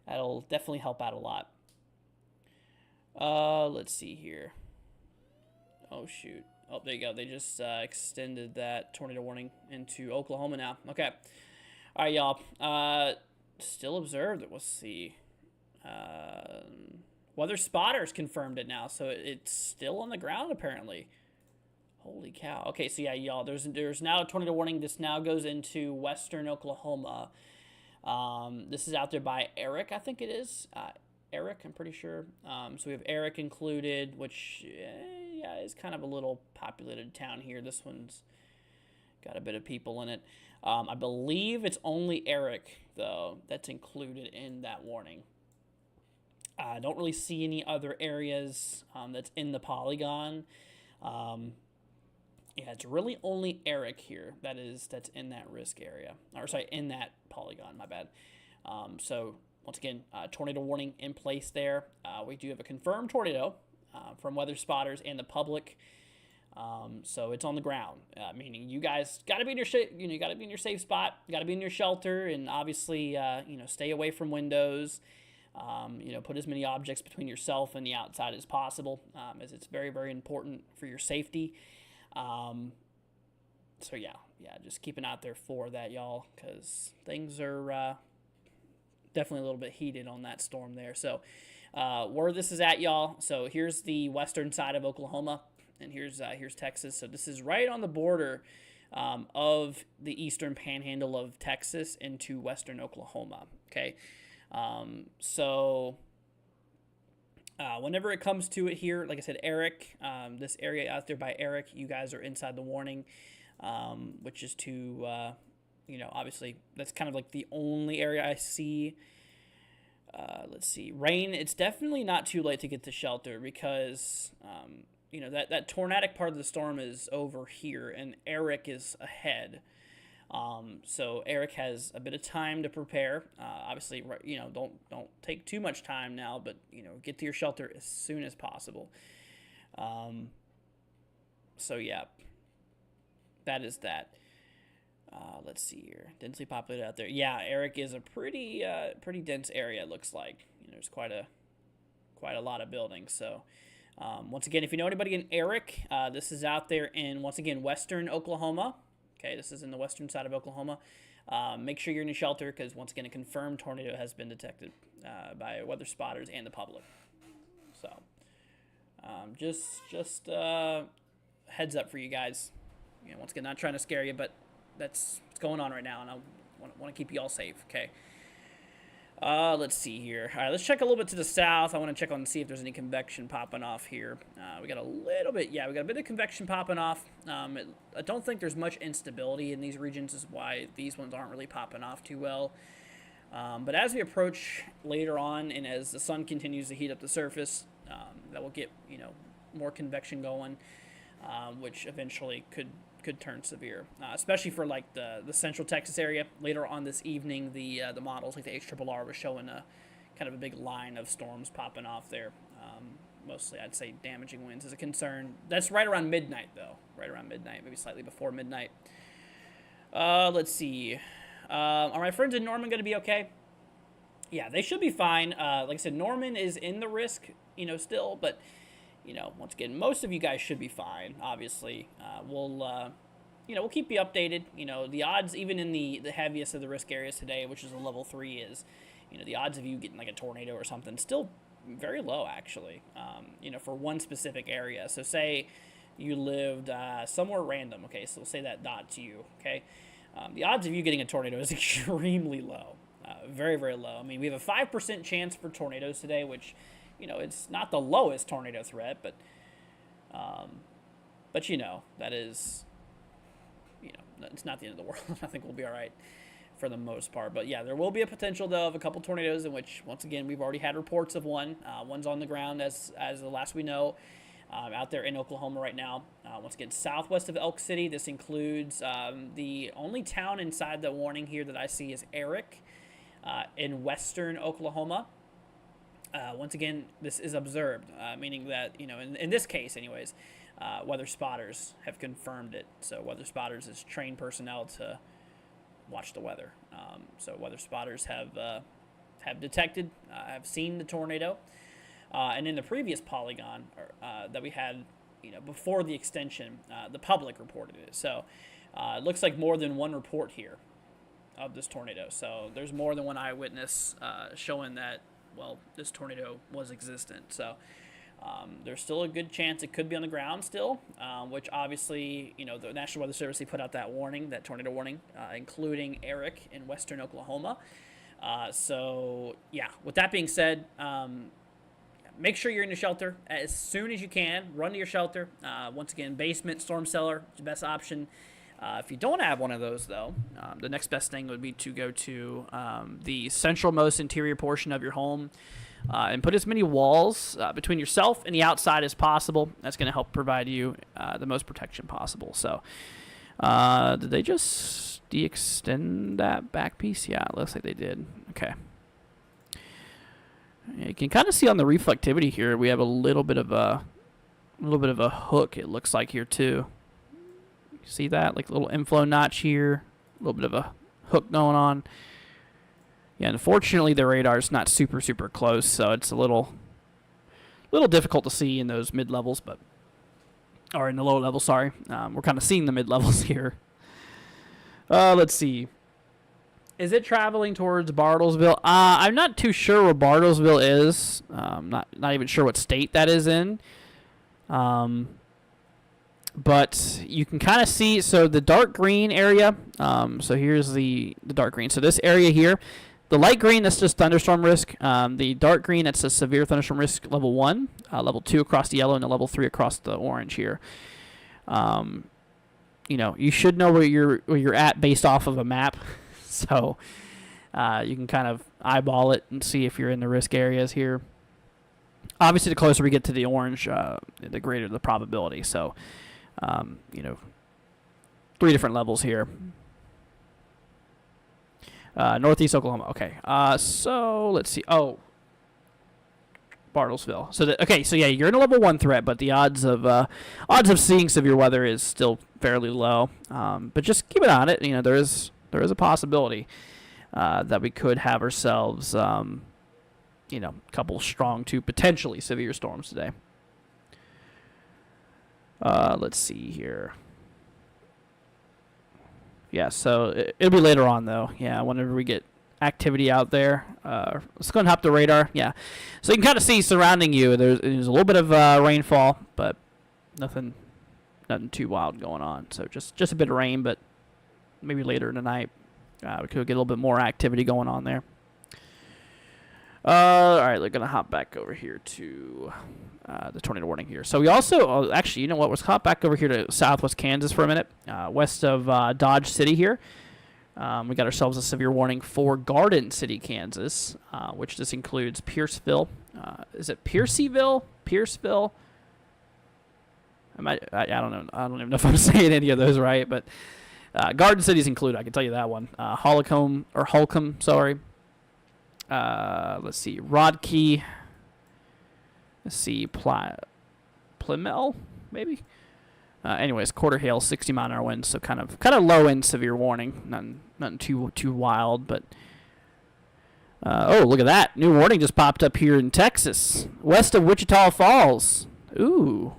That'll definitely help out a lot. Let's see here. Oh, shoot. Oh, there you go. They just extended that tornado warning into Oklahoma now. Okay. All right, y'all. Still observed. Let's see. Weather spotters confirmed it now, so it's still on the ground apparently. Holy cow. Okay, so yeah, y'all, there's now a tornado warning. This now goes into western Oklahoma. This is out there by Eric, I think it is. Eric, I'm pretty sure. So we have Eric included, which is kind of a little populated town here. This one's got a bit of people in it. I believe it's only Eric, though, that's included in that warning. I don't really see any other areas that's in the polygon. It's really only Eric here that's in that risk area. Or sorry, in that polygon, my bad. So once again, tornado warning in place there. We do have a confirmed tornado from weather spotters and the public. So it's on the ground, meaning you guys got to be in your you got to be in your safe spot. You got to be in your shelter, and obviously stay away from windows. Put as many objects between yourself and the outside as possible, as it's very, very important for your safety. So yeah, just keep an eye out there for that, y'all, because things are definitely a little bit heated on that storm there. So where this is at, y'all. So here's the western side of Oklahoma, and here's Texas. So this is right on the border of the eastern panhandle of Texas into western Oklahoma. Okay, whenever it comes to it here, like I said, Eric, this area out there by Eric, you guys are inside the warning, which is to, obviously that's kind of like the only area I see. Let's see, rain. It's definitely not too late to get to shelter because, that tornadic part of the storm is over here and Eric is ahead. So Eric has a bit of time to prepare. Obviously, don't take too much time now, but get to your shelter as soon as possible. So yeah, that is that. Let's see here, densely populated out there. Yeah, Eric is a pretty dense area. It looks like there's quite a lot of buildings. So. Once again, if you know anybody in Eric, this is out there in, once again, western Oklahoma. Okay, this is in the western side of Oklahoma. Make sure you're in a shelter because, once again, a confirmed tornado has been detected by weather spotters and the public. So, just heads up for you guys. Once again, not trying to scare you, but that's what's going on right now, and I want to keep you all safe, okay? Let's see here. All right, let's check a little bit to the south. I want to check on and see if there's any convection popping off here. We got a little bit, we got a bit of convection popping off. I don't think there's much instability in these regions, is why these ones aren't really popping off too well. But as we approach later on, and as the sun continues to heat up the surface, that will get more convection going, which eventually could turn severe, especially for like the central Texas area. Later on this evening, the models like the HRRR was showing a kind of a big line of storms popping off there. Mostly, I'd say damaging winds is a concern. That's right around midnight, though. Right around midnight, maybe slightly before midnight. Let's see. Are my friends in Norman going to be okay? Yeah, they should be fine. Like I said, Norman is in the risk, still, but. Once again, most of you guys should be fine. Obviously, we'll keep you updated. The odds, even in the heaviest of the risk areas today, which is a level 3, is, the odds of you getting like a tornado or something still very low, actually. For one specific area. So say you lived somewhere random. Okay, so we'll say that dot's you. Okay, the odds of you getting a tornado is extremely low, very, very low. I mean, we have a 5% chance for tornadoes today, which. It's not the lowest tornado threat, but that is, it's not the end of the world. I think we'll be all right for the most part. But yeah, there will be a potential though of a couple tornadoes in which, once again, we've already had reports of one. One's on the ground as the last we know, out there in Oklahoma right now. Once again, southwest of Elk City. This includes the only town inside the warning here that I see is Eric, in western Oklahoma. Once again, this is observed, meaning that, in this case anyways, weather spotters have confirmed it. So weather spotters is trained personnel to watch the weather. So weather spotters have detected, have seen the tornado. And in the previous polygon that we had, before the extension, the public reported it. So it looks like more than one report here of this tornado. So there's more than one eyewitness showing that, well, this tornado was existent. So there's still a good chance it could be on the ground still, which obviously, the National Weather Service, they put out that warning, that tornado warning, including Eric in western Oklahoma. So, yeah, with that being said, make sure you're in your shelter as soon as you can. Run to your shelter. Once again, basement, storm cellar is the best option. If you don't have one of those, though, the next best thing would be to go to the centralmost interior portion of your home and put as many walls between yourself and the outside as possible. That's going to help provide you the most protection possible. So, did they just de-extend that back piece? Yeah, it looks like they did. Okay. You can kind of see on the reflectivity here, we have a little bit of a hook. It looks like here too. See that? Like a little inflow notch here. A little bit of a hook going on. Yeah, unfortunately the radar's not super close, so it's a little difficult to see in those mid levels, or in the low level. Sorry, we're kind of seeing the mid levels here. Let's see. Is it traveling towards Bartlesville? I'm not too sure where Bartlesville is. Not even sure what state that is in. But you can kind of see, so the dark green area, so here's the dark green. So this area here, the light green, that's just thunderstorm risk. The dark green, that's a severe thunderstorm risk level 1, level 2 across the yellow, and a level 3 across the orange here. You should know where you're at based off of a map. So you can kind of eyeball it and see if you're in the risk areas here. Obviously, the closer we get to the orange, the greater the probability. So, 3 different levels here. Northeast Oklahoma. Okay. So let's see. Oh, Bartlesville. So you're in a level 1 threat, but the odds of seeing severe weather is still fairly low. But just keep an eye on it. There is a possibility that we could have ourselves, a couple strong to potentially severe storms today. Let's see here. Yeah, so it'll be later on, though. Yeah, whenever we get activity out there. Let's go and hop the radar. Yeah, so you can kind of see surrounding you. There's a little bit of rainfall, but nothing too wild going on. So just a bit of rain, but maybe later in the night we could get a little bit more activity going on there. All right, we're gonna hop back over here to the tornado warning here. So we also actually, you know what? Let's hop back over here to southwest Kansas for a minute, west of Dodge City here. We got ourselves a severe warning for Garden City, Kansas, which this includes Pierceville. Is it Pierceville? Pierceville? I don't know. I don't even know if I'm saying any of those right, but Garden City's included. I can tell you that one. Holcomb, sorry. Let's see. Rodkey. Let's see. Plymel, maybe. Anyways, quarter hail, 60-mile-an-hour winds, so kind of low end severe warning. Nothing too wild, but oh, look at that! New warning just popped up here in Texas, west of Wichita Falls. Ooh,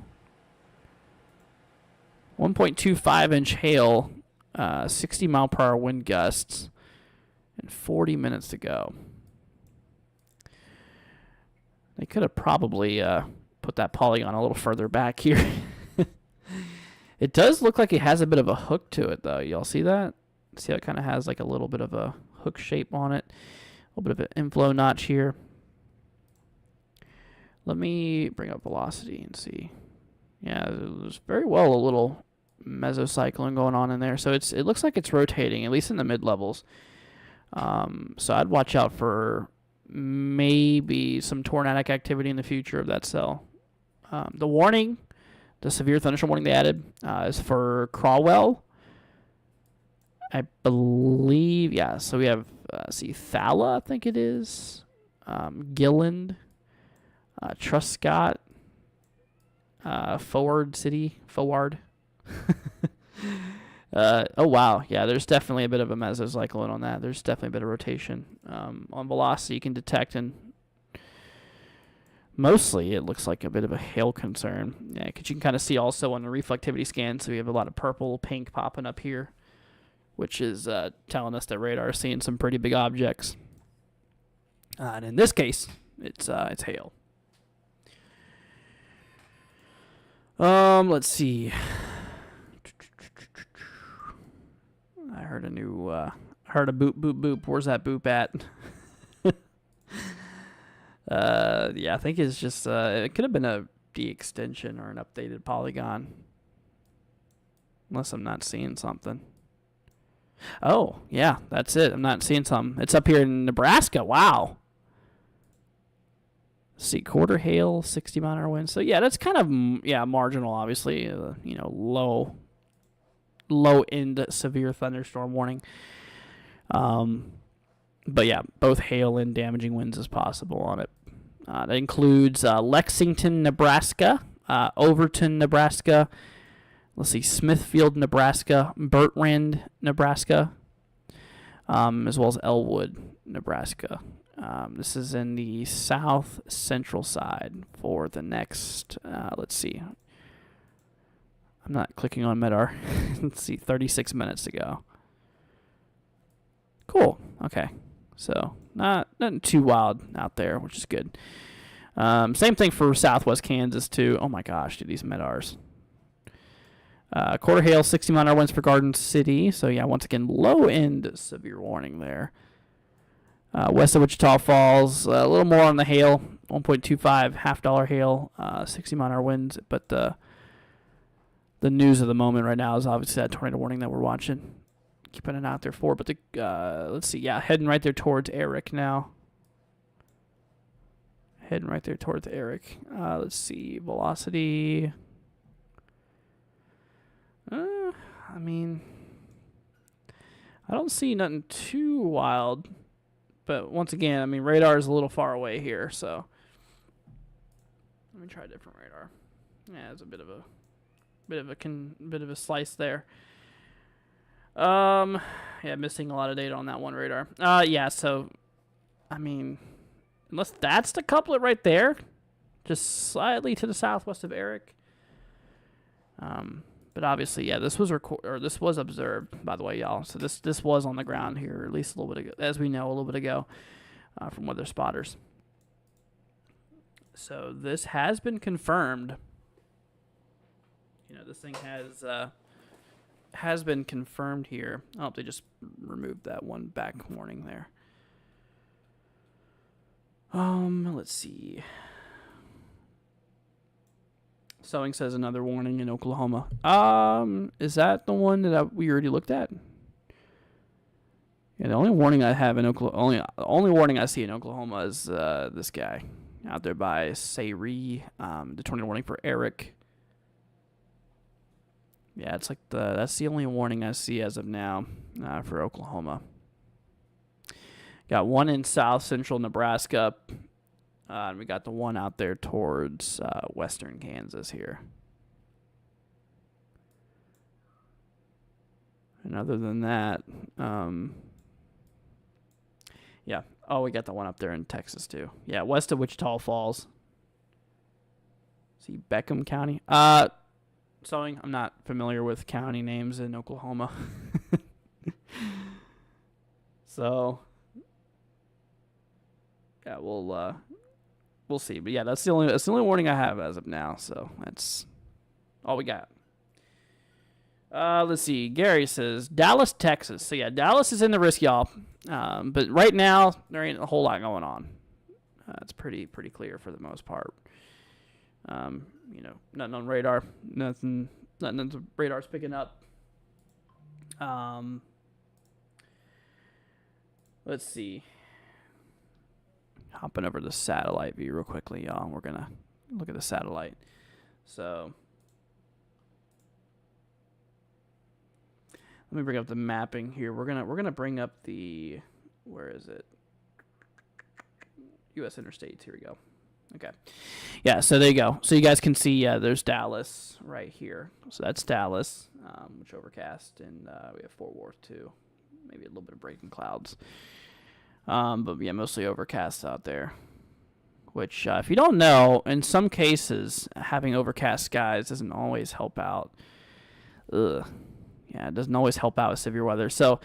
1.25-inch hail, 60-mile-per-hour wind gusts, and 40 minutes to go. They could have probably put that polygon a little further back here. It does look like it has a bit of a hook to it, though. Y'all see that? See how it kind of has like a little bit of a hook shape on it? A little bit of an inflow notch here. Let me bring up velocity and see. Yeah, there's very well a little mesocyclone going on in there. So it looks like it's rotating, at least in the mid-levels. So I'd watch out for maybe some tornadic activity in the future of that cell. The warning, the severe thunderstorm warning they added is for Crawwell, I believe. Yeah, so we have, Thala, I think it is, Gilland, Truscott, Forward. Oh, wow. Yeah, there's definitely a bit of a mesocyclone on that. There's definitely a bit of rotation. On velocity, you can detect, and mostly it looks like a bit of a hail concern. Yeah, because you can kind of see also on the reflectivity scan, so we have a lot of purple, pink popping up here, which is telling us that radar is seeing some pretty big objects. And in this case, it's hail. Let's see. I heard a boop, boop, boop. Where's that boop at? Yeah, I think it's just, it could have been a de-extension or an updated polygon. Unless I'm not seeing something. Oh, yeah, that's it. I'm not seeing something. It's up here in Nebraska. Wow. Let's see, quarter hail, 60-mile-an-hour wind. So, yeah, that's kind of, marginal, obviously. Low-end severe thunderstorm warning. But yeah, both hail and damaging winds is possible on it. That includes Lexington, Nebraska, Overton, Nebraska. Let's see, Smithfield, Nebraska, Bertrand, Nebraska, as well as Elwood, Nebraska. This is in the south central side for the next, let's see. I'm not clicking on MEDAR. Let's see, 36 minutes to go. Cool. Okay. So nothing too wild out there, which is good. Same thing for southwest Kansas, too. Oh, my gosh, dude, these MEDARs. Quarter hail, 60-mile-an-hour winds for Garden City. So, yeah, once again, low-end severe warning there. West of Wichita Falls, a little more on the hail, 1.25, $half hail, 60-mile-an-hour winds. But the news of the moment right now is obviously that tornado warning that we're watching. Keeping it out there for. But let's see, yeah, heading right there towards Eric now. Heading right there towards Eric. Let's see, velocity. I mean, I don't see nothing too wild. But once again, I mean, radar is a little far away here, so let me try a different radar. Yeah, it's a bit of a slice there. Yeah, missing a lot of data on that one radar. Yeah, so I mean, unless that's the couplet right there, just slightly to the southwest of Eric. But obviously, yeah, this was this was observed, by the way, y'all. So this was on the ground here, at least a little bit ago, as we know, a little bit ago, from weather spotters. So this has been confirmed. You know, this thing has been confirmed here. Oh, they just removed that one back warning there. Let's see. Sewing says another warning in Oklahoma. Is that the one that we already looked at? Yeah, the only warning I have in Oklahoma, only warning I see in Oklahoma is this guy out there by Sayre. The tornado warning for Eric. Yeah, it's like that's the only warning I see as of now for Oklahoma. Got one in south central Nebraska. And we got the one out there towards western Kansas here. And other than that, yeah. Oh, we got the one up there in Texas too. Yeah, west of Wichita Falls. See Beckham County. Sewing. I'm not familiar with county names in Oklahoma. So, yeah, we'll see. But yeah, that's the only warning I have as of now. So that's all we got. Let's see. Gary says Dallas, Texas. So yeah, Dallas is in the risk, y'all. But right now there ain't a whole lot going on. It's pretty clear for the most part. You know, nothing on radar. Nothing the radar's picking up. Let's see. Hopping over the satellite view real quickly, y'all. We're gonna look at the satellite. So let me bring up the mapping here. We're gonna bring up the, where is it? U.S. interstates. Here we go. Okay. Yeah. So there you go. So you guys can see. Yeah, there's Dallas right here. So that's Dallas, which overcast, and we have Fort Worth too. Maybe a little bit of breaking clouds. But yeah, mostly overcast out there. Which, if you don't know, in some cases, having overcast skies doesn't always help out. Yeah, it doesn't always help out with severe weather. So,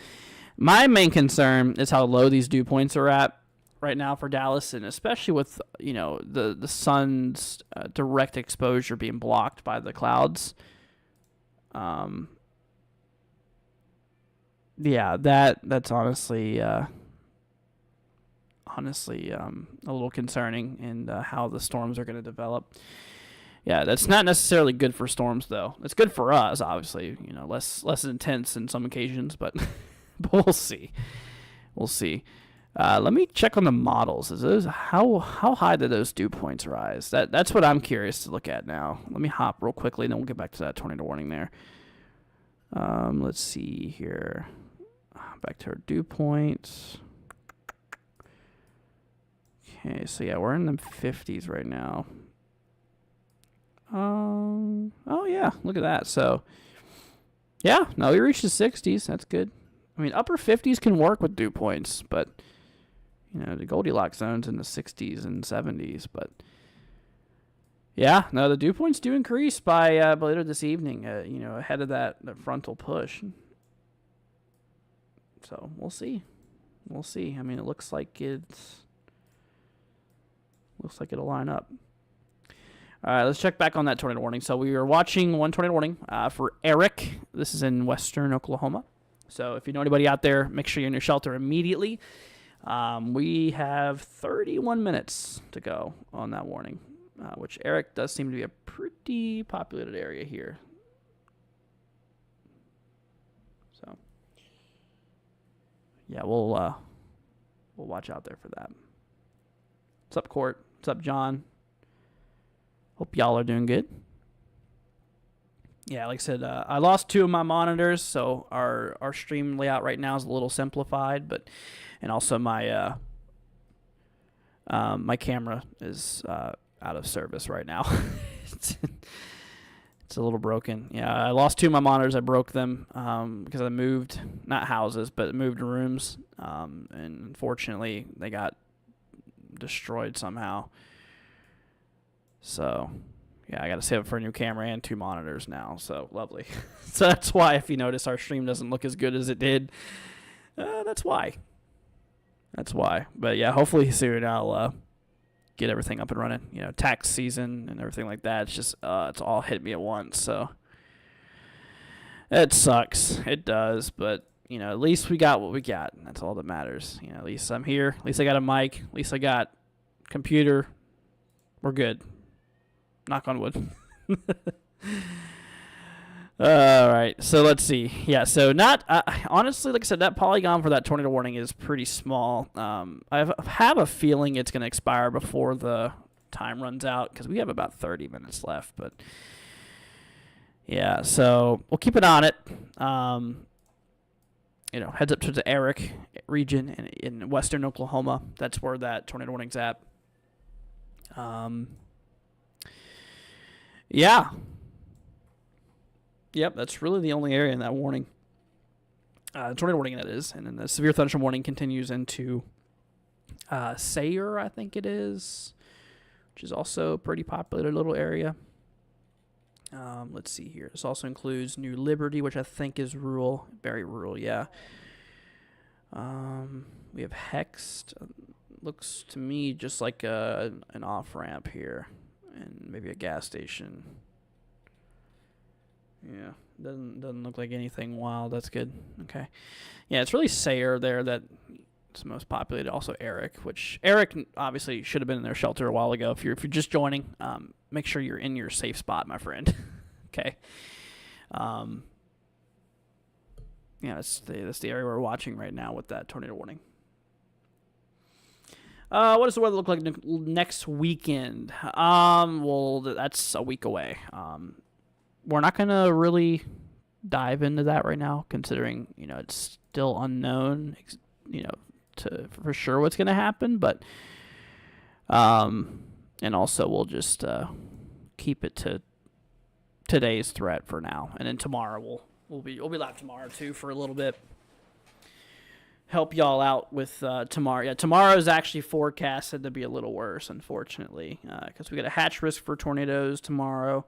my main concern is how low these dew points are at right now for Dallas, and especially with, you know, the sun's direct exposure being blocked by the clouds. Yeah, that's honestly a little concerning in how the storms are going to develop. Yeah, that's not necessarily good for storms, though. It's good for us, obviously. You know, less intense in some occasions, but we'll see. We'll see. Let me check on the models. How high did those dew points rise? That's what I'm curious to look at now. Let me hop real quickly, and then we'll get back to that tornado warning there. Let's see here. Back to our dew points. Okay, so yeah, we're in the 50s right now. Oh yeah, look at that. So yeah, no, we reached the 60s. That's good. I mean, upper 50s can work with dew points, but, the Goldilocks zone's in the 60s and 70s. But, yeah, no, the dew points do increase by later this evening, ahead of that frontal push. So, we'll see. We'll see. I mean, it looks like it'll line up. All right, let's check back on that tornado warning. So we are watching one tornado warning for Eric. This is in western Oklahoma. So if you know anybody out there, make sure you're in your shelter immediately. We have 31 minutes to go on that warning, which Eric does seem to be a pretty populated area here. So, yeah, we'll watch out there for that. What's up, Court? What's up, John? Hope y'all are doing good. Yeah, like I said, I lost 2 of my monitors, so our stream layout right now is a little simplified, and also my my camera is out of service right now. It's a little broken. Yeah, I lost 2 of my monitors. I broke them because I moved, not houses, but moved rooms, and unfortunately they got destroyed somehow. So, yeah, I got to save it for a new camera and 2 monitors now. So, lovely. So, that's why, if you notice, our stream doesn't look as good as it did. That's why. That's why. But, yeah, hopefully soon I'll get everything up and running. Tax season and everything like that. It's just, it's all hit me at once. So, it sucks. It does. But, at least we got what we got. And that's all that matters. At least I'm here. At least I got a mic. At least I got computer. We're good. Knock on wood. All right, so let's see. Yeah, so not honestly, like I said, that polygon for that tornado warning is pretty small. I have a feeling it's going to expire before the time runs out because we have about 30 minutes left. But yeah, so we'll keep it on it. Heads up to the Eric region in western Oklahoma. That's where that tornado warning's at. Yeah. Yep, that's really the only area in that warning. Tornado warning, that is. And then the severe thunderstorm warning continues into Sayre, I think it is, which is also a pretty populated little area. Let's see here. This also includes New Liberty, which I think is rural. Very rural, yeah. We have Hext. Looks to me just like an off-ramp here. And maybe a gas station. Yeah, doesn't look like anything wild. That's good. Okay. Yeah, it's really Sayre there that's most populated. Also Eric, which Eric obviously should have been in their shelter a while ago. If you're just joining, make sure you're in your safe spot, my friend. Okay. Yeah, that's the area we're watching right now with that tornado warning. What does the weather look like next weekend? Well, that's a week away. We're not gonna really dive into that right now, considering it's still unknown, for sure what's gonna happen. But and also we'll just keep it to today's threat for now, and then tomorrow we'll be live tomorrow too for a little bit. Help y'all out with tomorrow. Yeah, tomorrow is actually forecasted to be a little worse, unfortunately, because we got a hatch risk for tornadoes tomorrow.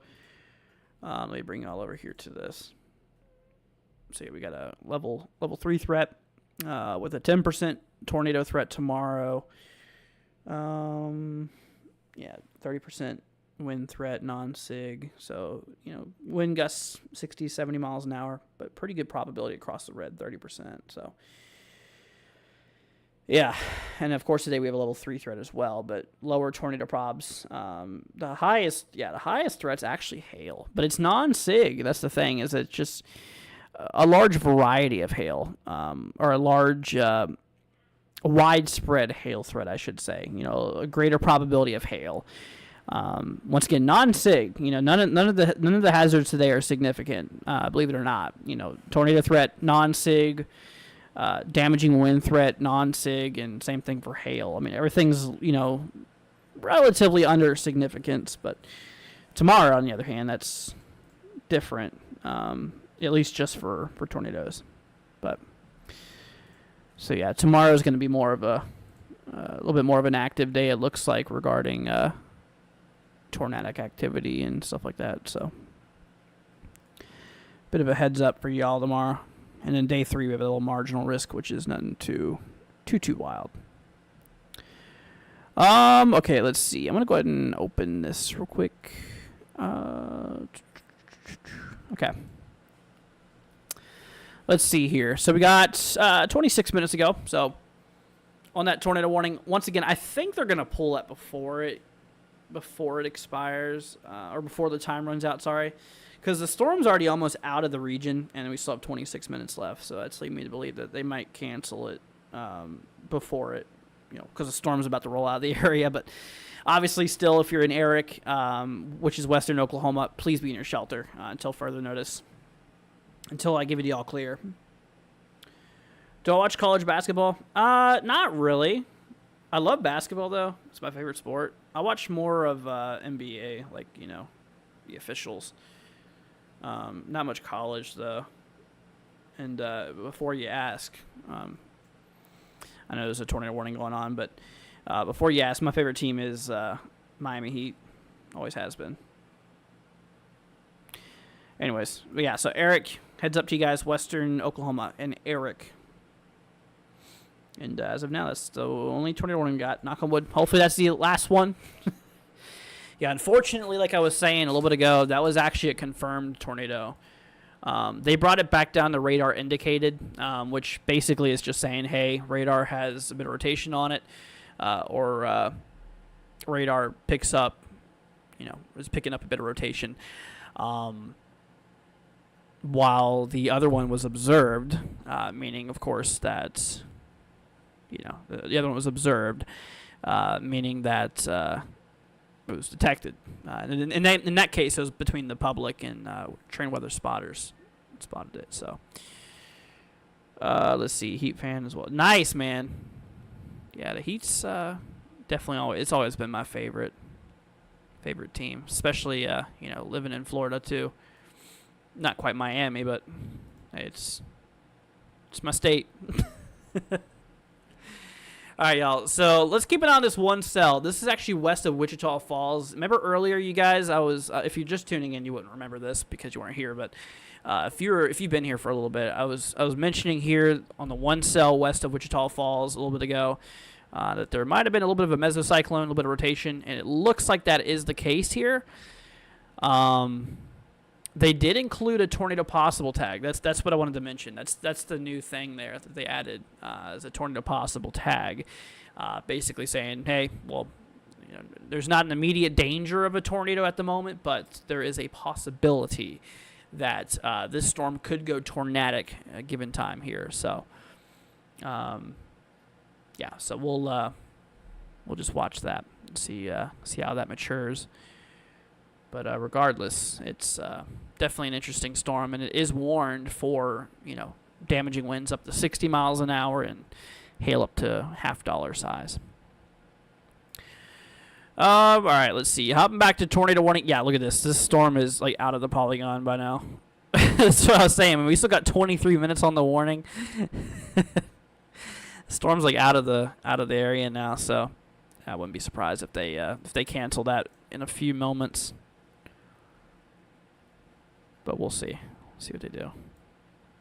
Let me bring y'all over here to this. So we got a level 3 threat with a 10% tornado threat tomorrow. Yeah, 30% wind threat, non-sig. So, wind gusts 60, 70 miles an hour, but pretty good probability across the red, 30%. So, yeah, and of course today we have a level 3 threat as well, but lower tornado probs. The highest threat's actually hail, but it's non-sig. That's the thing, is it's just a large variety of hail, or a large widespread hail threat, I should say. A greater probability of hail. Once again, non-sig. None of the hazards today are significant. Believe it or not. Tornado threat, non-sig. Damaging wind threat, non-sig, and same thing for hail. I mean, everything's, relatively under significance, but tomorrow, on the other hand, that's different, at least just for tornadoes. But So yeah, tomorrow is going to be more of a little bit more of an active day, it looks like, regarding tornadic activity and stuff like that. So bit of a heads up for y'all tomorrow. And then day 3 we have a little marginal risk, which is nothing too wild. Okay, let's see. I'm gonna go ahead and open this real quick. Okay. Let's see here. So we got 26 minutes ago. So on that tornado warning, once again, I think they're gonna pull that before it expires, or before the time runs out. Sorry, because the storm's already almost out of the region, and we still have 26 minutes left. So that's leading me to believe that they might cancel it before it, because the storm's about to roll out of the area. But obviously, still, if you're in Eric, which is western Oklahoma, please be in your shelter until further notice. Until I give it the all clear. Do I watch college basketball? Not really. I love basketball, though. It's my favorite sport. I watch more of NBA, like, the officials. Not much college, though. And before you ask, I know there's a tornado warning going on, but before you ask, my favorite team is Miami Heat. Always has been. Anyways, yeah, so Eric, heads up to you guys, western Oklahoma, and Eric. And as of now, that's the only tornado warning we got. Knock on wood. Hopefully that's the last one. Yeah, unfortunately, like I was saying a little bit ago, that was actually a confirmed tornado. They brought it back down to radar indicated, which basically is just saying, hey, radar has a bit of rotation on it, or radar picks up, is picking up a bit of rotation. While the other one was observed, meaning, of course, that, the other one was observed, meaning that it was detected. In that case, it was between the public and trained weather spotters spotted it. So, let's see, Heat fan as well. Nice, man. Yeah, the Heat's definitely it's always been my favorite team, especially living in Florida too. Not quite Miami, but hey, it's my state. All right, y'all. So let's keep it on this one cell. This is actually west of Wichita Falls. Remember earlier, you guys? I was if you're just tuning in, you wouldn't remember this because you weren't here. But if you've been here for a little bit, I was mentioning here on the one cell west of Wichita Falls a little bit ago that there might have been a little bit of a mesocyclone, a little bit of rotation, and it looks like that is the case here. They did include a tornado possible tag. That's what I wanted to mention. That's the new thing there that they added as a tornado possible tag, basically saying, hey, well, there's not an immediate danger of a tornado at the moment, but there is a possibility that this storm could go tornadic at a given time here. So, yeah, so we'll just watch that and see how that matures. But regardless, it's definitely an interesting storm, and it is warned for, damaging winds up to 60 miles an hour and hail up to $half size. All right, let's see. Hopping back to tornado warning. Yeah, look at this. This storm is like out of the polygon by now. That's what I was saying. I mean, we still got 23 minutes on the warning. The storm's like out of the area now, so I wouldn't be surprised if they cancel that in a few moments. But we'll see. We'll see what they do.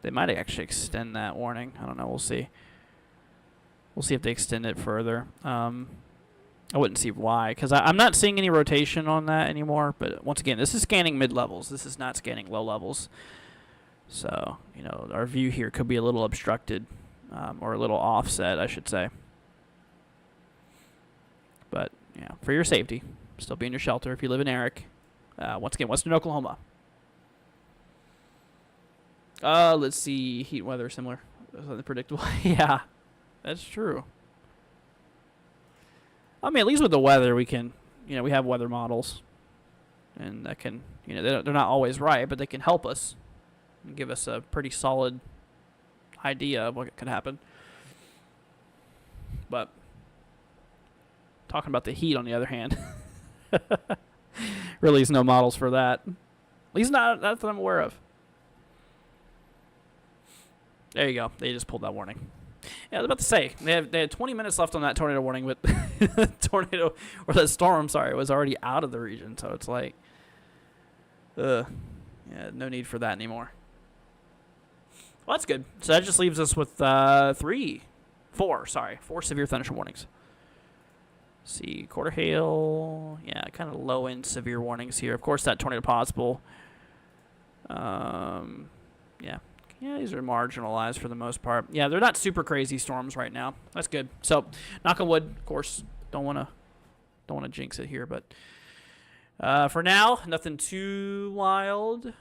They might actually extend that warning. I don't know. We'll see. We'll see if they extend it further. I wouldn't see why, because I'm not seeing any rotation on that anymore. But once again, this is scanning mid-levels. This is not scanning low levels. So, our view here could be a little obstructed, or a little offset, I should say. But, yeah, for your safety, still be in your shelter if you live in Eric. Once again, western Oklahoma. Let's see. Heat weather similar. Something predictable. Yeah, that's true. I mean, at least with the weather, we can, we have weather models. And that can, they're not always right, but they can help us and give us a pretty solid idea of what could happen. But talking about the heat, on the other hand, really is no models for that. At least not that I'm aware of. There you go. They just pulled that warning. Yeah, I was about to say they had 20 minutes left on that tornado warning, but the tornado or the storm, sorry, was already out of the region. So it's like, yeah, no need for that anymore. Well, that's good. So that just leaves us with four severe thunderstorm warnings. See, quarter hail, yeah, kind of low end severe warnings here. Of course, that tornado possible. Yeah. Yeah, these are marginalized for the most part. Yeah, they're not super crazy storms right now. That's good. So, knock on wood. Of course, don't wanna jinx it here, but for now, nothing too wild.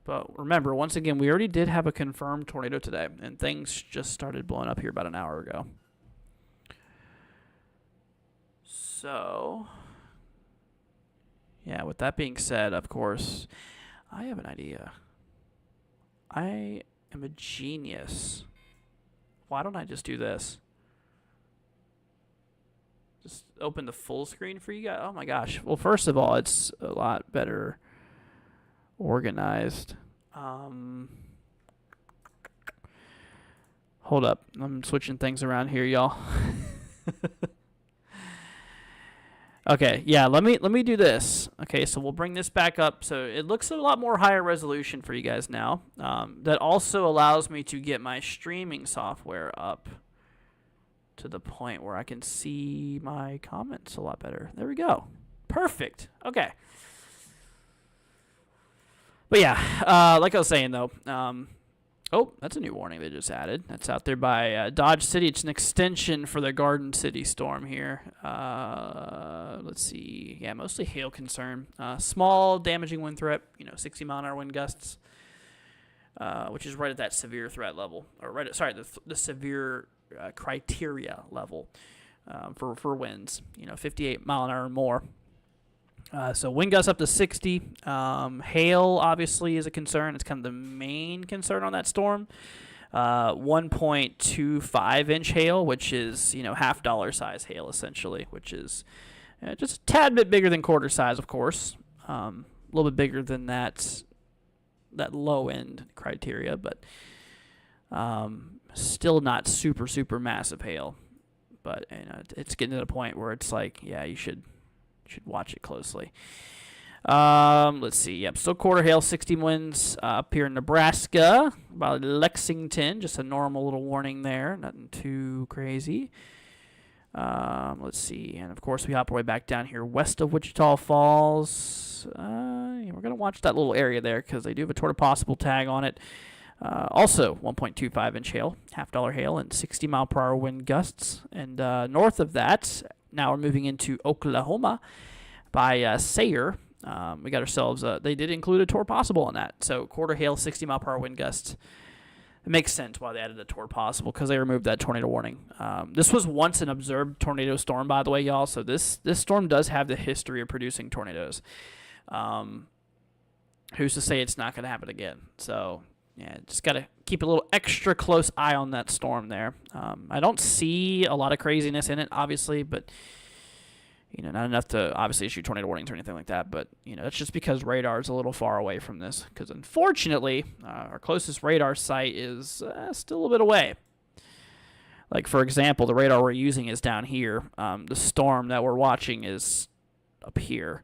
But remember, once again, we already did have a confirmed tornado today, and things just started blowing up here about an hour ago. So, yeah. With that being said, of course, I have an idea. I am a genius. Why don't I just do this? Just open the full screen for you guys. Oh my gosh. Well, first of all, it's a lot better organized. Hold up. I'm switching things around here, y'all. Okay, yeah, let me do this. Okay, so we'll bring this back up. So it looks a lot more higher resolution for you guys now. That also allows me to get my streaming software up to the point where I can see my comments a lot better. There we go. Perfect. Okay. But yeah, like I was saying though, oh, that's a new warning they just added. That's out there by Dodge City. It's an extension for the Garden City storm here. Let's see. Yeah, mostly hail concern. Small damaging wind threat, 60 mile an hour wind gusts, which is right at that severe threat level. Or right at, sorry, the severe criteria level for winds, 58 mile an hour or more. So wind gusts up to 60. Hail obviously is a concern. It's kind of the main concern on that storm. 1.25 inch hail, which is half dollar size hail essentially, which is just a tad bit bigger than quarter size, of course. A little bit bigger than that low end criteria, but still not super massive hail. But it's getting to the point where it's like, yeah, you should watch it closely. Let's see. Yep, still quarter hail, 60 winds up here in Nebraska, about Lexington. Just a normal little warning there, nothing too crazy. Let's see, and of course we hop our way back down here west of Wichita Falls. We're gonna watch that little area there because they do have a tornado possible tag on it. Also 1.25 inch hail, half dollar hail, and 60 mile per hour wind gusts. And north of that, now we're moving into Oklahoma by Sayre. We got ourselves, they did include a tornado possible on that. So quarter hail, 60 mile per hour wind gusts. It makes sense why they added the tornado possible because they removed that tornado warning. This was once an observed tornado storm, by the way, y'all. So this storm does have the history of producing tornadoes. Who's to say it's not going to happen again? So yeah, just got to keep a little extra close eye on that storm there. I don't see a lot of craziness in it, obviously, but not enough to obviously issue tornado warnings or anything like that. But that's just because radar is a little far away from this. Because unfortunately, our closest radar site is still a little bit away. Like for example, the radar we're using is down here. The storm that we're watching is up here.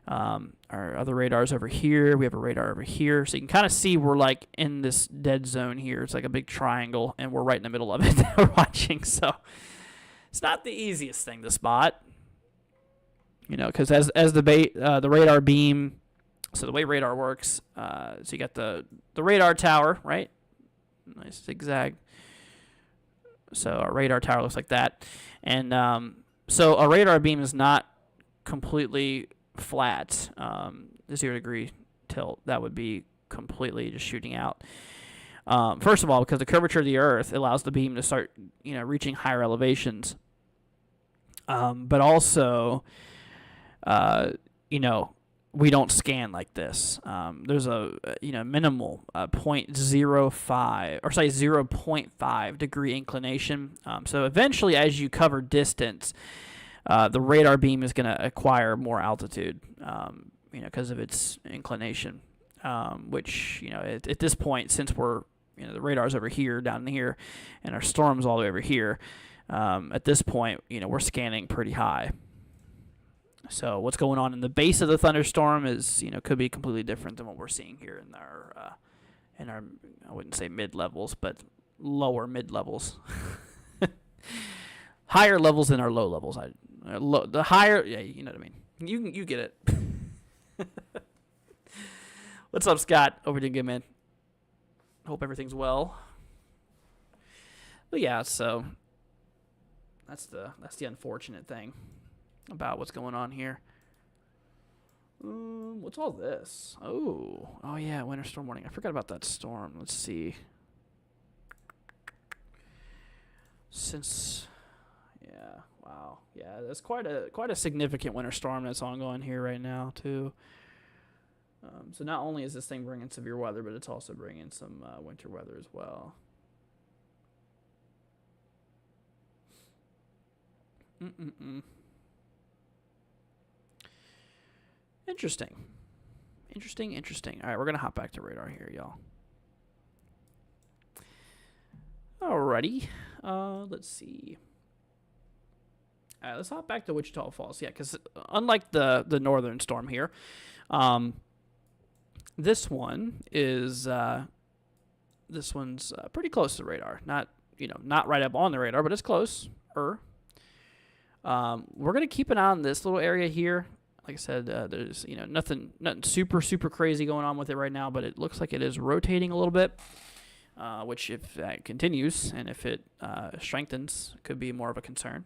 Our other radar's over here. We have a radar over here. So you can kind of see we're like in this dead zone here. It's like a big triangle, and we're right in the middle of it that we're watching. So it's not the easiest thing to spot. Because as the radar beam, so the way radar works, so you got the radar tower, right? Nice zigzag. So our radar tower looks like that. And so a radar beam is not completely flat. The 0 degree tilt, that would be completely just shooting out. First of all, because the curvature of the Earth allows the beam to start, reaching higher elevations. But also, we don't scan like this. There's a minimal 0.5 degree inclination. So eventually, as you cover distance, the radar beam is going to acquire more altitude, because of its inclination. Which at this point, since we're the radar's over here, down here, and our storm's all the way over here. At this point, we're scanning pretty high. So what's going on in the base of the thunderstorm is, could be completely different than what we're seeing here in our I wouldn't say mid levels, but lower mid levels. Higher levels than our low levels. The higher, yeah, you know what I mean. You get it. What's up, Scott? Over to good, man. Hope everything's well. But yeah, so that's the unfortunate thing about what's going on here. What's all this? Oh yeah, winter storm warning. I forgot about that storm. Let's see. Wow. Yeah, that's quite a significant winter storm that's ongoing here right now too. So not only is this thing bringing severe weather, but it's also bringing some winter weather as well. Interesting. All right, we're going to hop back to radar here, y'all. Alrighty. Let's see. All right, let's hop back to Wichita Falls. Yeah, because unlike the northern storm here, this one is this one's pretty close to the radar. Not right up on the radar, but it's close. We're gonna keep an eye on this little area here. Like I said, there's nothing super crazy going on with it right now, but it looks like it is rotating a little bit. Which, if that continues and if it strengthens, could be more of a concern.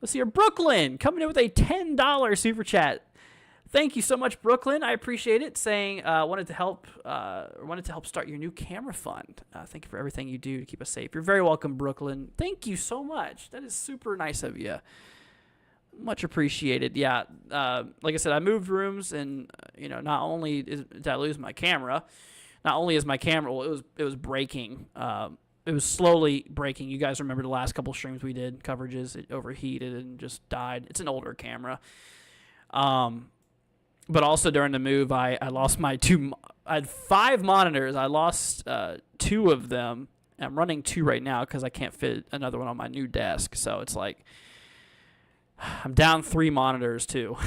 Let's see here, Brooklyn coming in with a $10 super chat. Thank you so much, Brooklyn. I appreciate it. Saying wanted to help start your new camera fund. Thank you for everything you do to keep us safe. You're very welcome, Brooklyn. Thank you so much. That is super nice of you. Much appreciated. Yeah, like I said, I moved rooms, and not only did I lose my camera, not only is my camera, well, it was breaking. It was slowly breaking. You guys remember the last couple streams we did, coverages, it overheated and just died. It's an older camera. But also during the move, I lost my I had 5 monitors. I lost 2 of them. I'm running 2 right now because I can't fit another one on my new desk. So it's like I'm down 3 monitors too.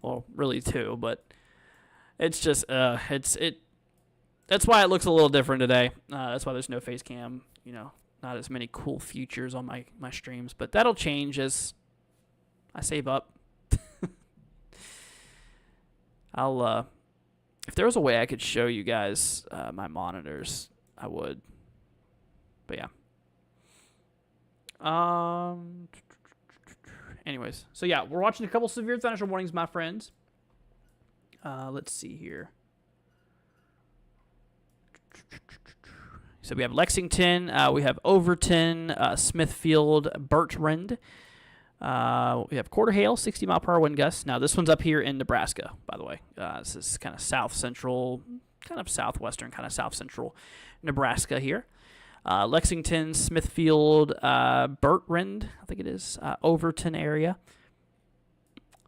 Well, really 2, but it's just that's why it looks a little different today. That's why there's no face cam. Not as many cool features on my streams, but that'll change as I save up. I'll if there was a way I could show you guys my monitors, I would. But yeah. Anyways, so yeah, we're watching a couple severe thunderstorm warnings, my friends. Let's see here. So we have Lexington, we have Overton, Smithfield, Bertrand. We have quarter hail, 60 mile per hour wind gusts. Now this one's up here in Nebraska, by the way. This is kind of south central, kind of southwestern, kind of south central Nebraska here. Lexington, Smithfield, Bertrand, I think it is, Overton area.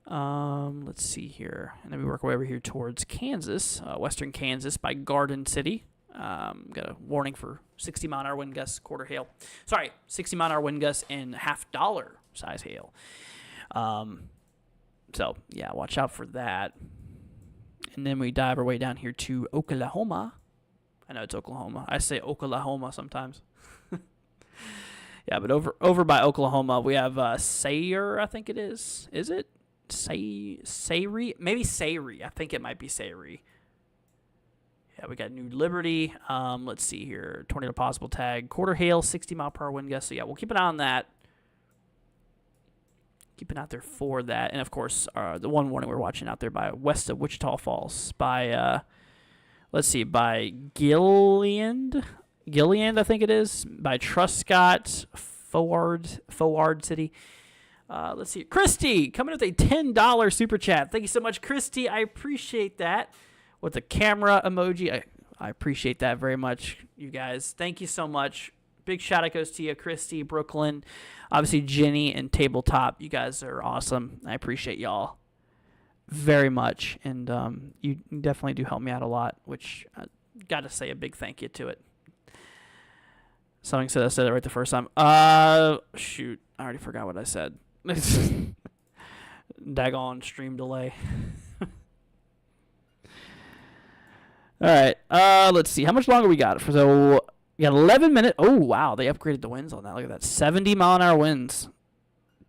Let's see here. And then we work our way over here towards Kansas, western Kansas by Garden City. Got a warning for 60 mile an hour wind gusts, quarter hail. 60 mile an hour wind gusts and $50 size hail. So yeah, watch out for that. And then we dive our way down here to Oklahoma. I know it's Oklahoma. I say Oklahoma sometimes. Yeah, but over by Oklahoma, we have Sayre, I think it is. Is it? Sayre? Maybe Sayre. I think it might be Sayre. Yeah, we got New Liberty. Let's see here. Tornado possible tag. Quarter hail, 60 mile per hour wind gust. So yeah, we'll keep an eye on that. Keep an eye out there for that. And of course, the one warning we're watching out there by west of Wichita Falls by let's see, by Gilliand, I think it is, by Truscott, Forward City. Let's see, Christy coming with a $10 super chat. Thank you so much, Christy. I appreciate that. With the camera emoji, I appreciate that very much, you guys. Thank you so much. Big shout out goes to you, Christy, Brooklyn, obviously Jenny, and Tabletop. You guys are awesome. I appreciate y'all very much, and you definitely do help me out a lot, which Got to say a big thank you to it. Something said I said it right the first time. Shoot. I already forgot what I said. Daggone stream delay. All right. Let's see. How much longer we got? So we got 11 minutes. Oh, wow. They upgraded the winds on that. Look at that. 70 mile an hour winds.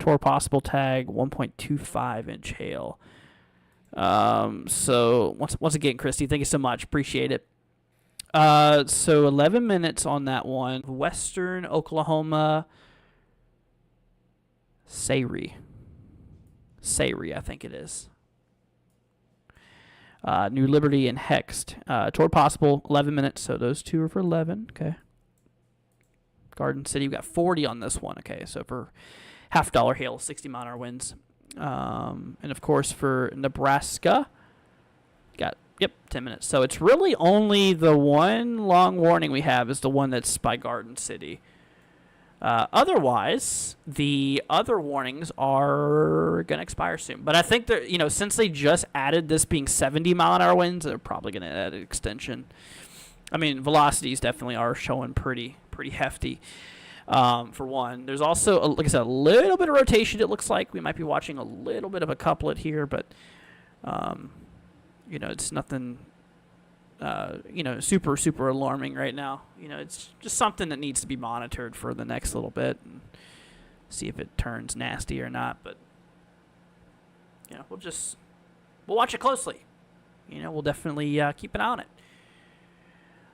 Tor possible tag, 1.25 inch hail. So once again, Christy, thank you so much. Appreciate it. So 11 minutes on that one. Western Oklahoma. Sayre, I think it is. New Liberty and Hext. Toward possible, 11 minutes. So those two are for 11. Okay. Garden City, we got 40 on this one. Okay, so for $half hail, 60 mile an hour winds. And of course for Nebraska, got 10 minutes. So it's really only the one long warning we have is the one that's by Garden City. Otherwise, the other warnings are going to expire soon. But I think that, since they just added this being 70 mile an hour winds, they're probably going to add an extension. I mean, velocities definitely are showing pretty hefty. For one, there's also, like I said, a little bit of rotation. It looks like we might be watching a little bit of a couplet here, but it's nothing super alarming right now. It's just something that needs to be monitored for the next little bit and see if it turns nasty or not. But we'll watch it closely. We'll definitely keep an eye on it.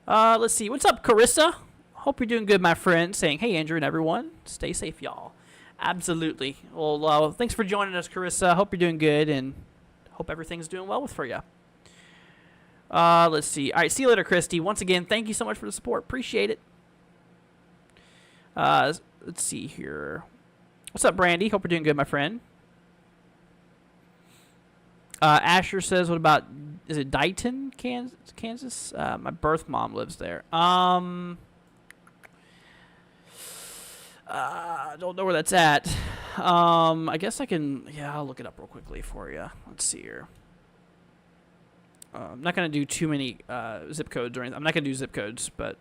Let's see. What's up, Carissa? Hope you're doing good, my friend. Saying, hey, Andrew and everyone. Stay safe, y'all. Absolutely. Well, thanks for joining us, Carissa. Hope you're doing good and hope everything's doing well for you. Let's see. All right, see you later, Christy. Once again, thank you so much for the support. Appreciate it. Let's see here. What's up, Brandy? Hope you're doing good, my friend. Asher says, what about, is it Dighton, Kansas? My birth mom lives there. I don't know where that's at. I guess I can, I'll look it up real quickly for you. Let's see here. I'm not going to do too many zip codes or anything. I'm not going to do zip codes, but...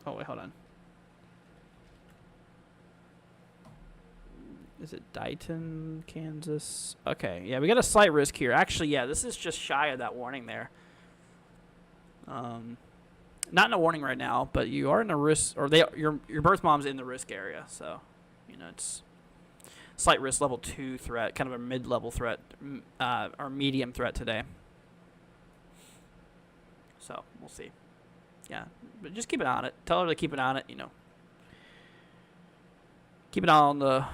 Oh, wait, hold on. Is it Dighton, Kansas? Okay, yeah, we got a slight risk here. Actually, yeah, this is just shy of that warning there. Not in a warning right now, but you are in a risk, or your birth mom's in the risk area, so it's slight risk level 2 threat, kind of a mid-level threat, or medium threat today. So we'll see. Yeah, but just keep an eye on it. Tell her to keep an eye on it. Keep an eye on the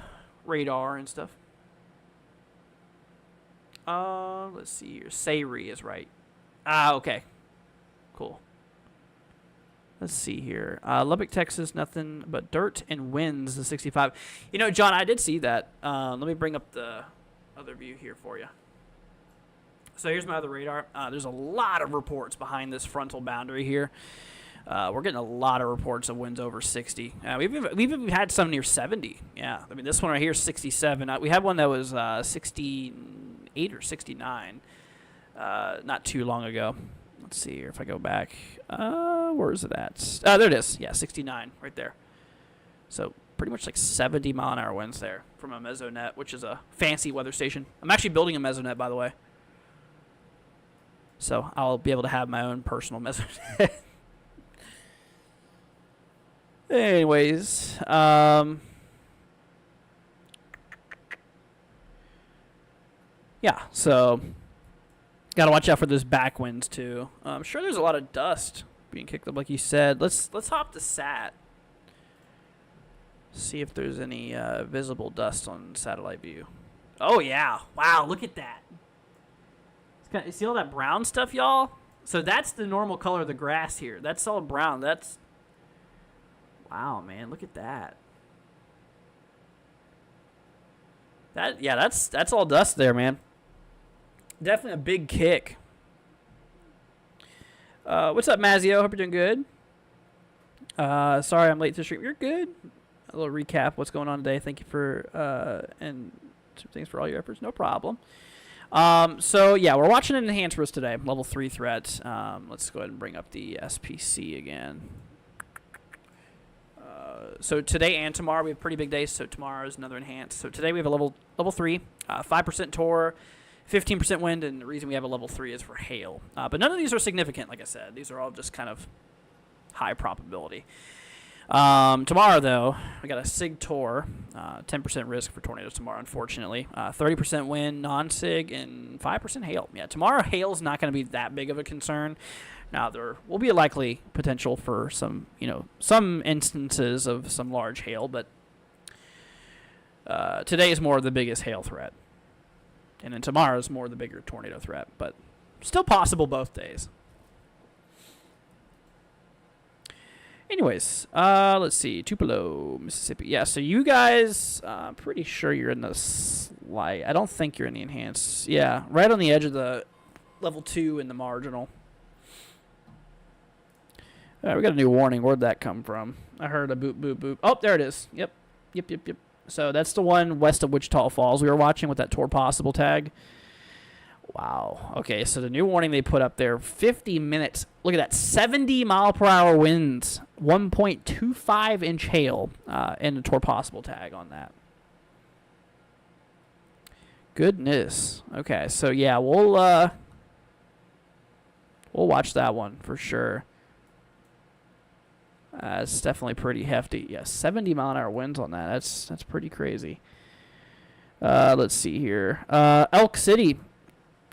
radar and stuff. Let's see here. Sayre is right. Okay. Cool. Let's see here. Lubbock, Texas, nothing but dirt and winds, the 65. John, I did see that. Let me bring up the other view here for you. So here's my other radar. There's a lot of reports behind this frontal boundary here. We're getting a lot of reports of winds over 60. We've even had some near 70. Yeah, I mean, this one right here is 67. We had one that was 68 or 69 not too long ago. Let's see here if I go back. Where is it at? There it is. Yeah, 69 right there. So pretty much like 70 mile an hour winds there from a mesonet, which is a fancy weather station. I'm actually building a mesonet, by the way. So I'll be able to have my own personal mesonet. Anyways, yeah, so got to watch out for those back winds too. I'm sure there's a lot of dust being kicked up, like you said. Let's hop to SAT. See if there's any visible dust on satellite view. Oh yeah! Wow, look at that. You see all that brown stuff, y'all? So that's the normal color of the grass here. That's all brown. That's wow, man. Look at that. That's all dust there, man. Definitely a big kick. What's up, Mazio? Hope you're doing good. Sorry I'm late to the stream. You're good. A little recap what's going on today. Thank you for and thanks for all your efforts. No problem. So yeah, we're watching an enhanced risk today, level 3 threat. Let's go ahead and bring up the SPC again. So today and tomorrow we have pretty big days. So tomorrow is another enhanced. So today we have a level 3, 5% Tor, 15% wind, and the reason we have a level 3 is for hail. But none of these are significant, like I said. These are all just kind of high probability. Tomorrow, though, we got a SIG Tor, 10% risk for tornadoes tomorrow, unfortunately. 30% wind, non-SIG, and 5% hail. Yeah, tomorrow hail's not going to be that big of a concern. Now, there will be a likely potential for some instances of some large hail, but today is more of the biggest hail threat. And then tomorrow is more the bigger tornado threat, but still possible both days. Anyways, let's see. Tupelo, Mississippi. Yeah, so you guys, pretty sure you're in the slight. I don't think you're in the enhanced. Yeah, right on the edge of the level 2 in the marginal. All right, we got a new warning. Where'd that come from? I heard a boop, boop, boop. Oh, there it is. Yep. So that's the one west of Wichita Falls we were watching with that Tor possible tag. Wow. Okay, so the new warning they put up there, 50 minutes. Look at that, 70-mile-per-hour winds, 1.25-inch hail, and the Tor possible tag on that. Goodness. Okay, so yeah, we'll watch that one for sure. It's definitely pretty hefty. Yeah, 70-mile-an-hour winds on that. That's pretty crazy. Let's see here. Elk City,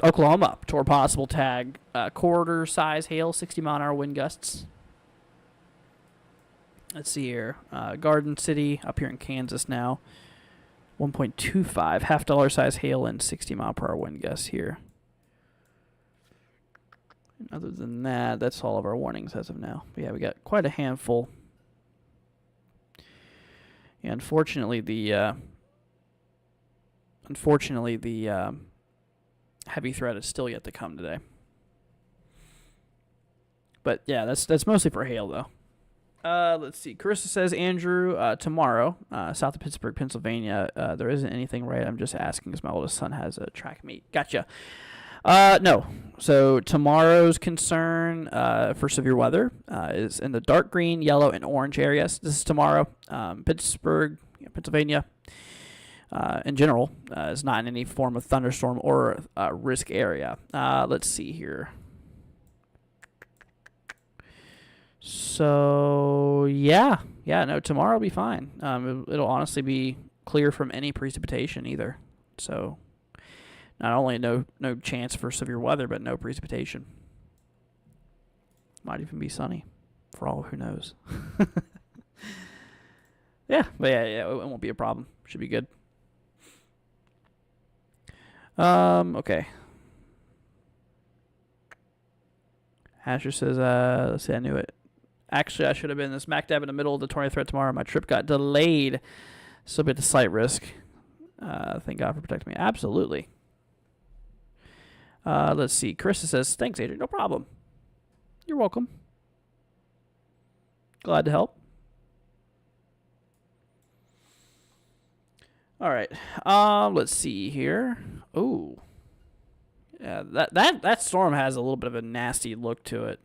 Oklahoma, Tor possible tag, quarter size hail, 60-mile-an-hour wind gusts. Let's see here. Garden City, up here in Kansas now, 1.25, half-dollar size hail and 60-mile-per-hour wind gusts here. And other than that, that's all of our warnings as of now. But yeah, we got quite a handful. Yeah, unfortunately, the heavy threat is still yet to come today. But yeah, that's mostly for hail though. Let's see. Carissa says, Andrew, tomorrow, south of Pittsburgh, Pennsylvania, there isn't anything right. I'm just asking because my oldest son has a track meet. Gotcha. No. So tomorrow's concern for severe weather is in the dark green, yellow, and orange areas. This is tomorrow. Pittsburgh, Pennsylvania, in general, is not in any form of thunderstorm or risk area. Let's see here. So, no, tomorrow will be fine. It'll honestly be clear from any precipitation either. So, not only no chance for severe weather, but no precipitation. Might even be sunny, for all who knows. Yeah, it won't be a problem. Should be good. Okay. Asher says, let's see, I knew it. Actually, I should have been smack dab in the middle of the tornado threat tomorrow. My trip got delayed. Still be at the slight risk. Thank God for protecting me. Absolutely. Let's see. Carissa says, thanks, Adrian. No problem. You're welcome. Glad to help. All right. Let's see here. Ooh. Yeah, that storm has a little bit of a nasty look to it.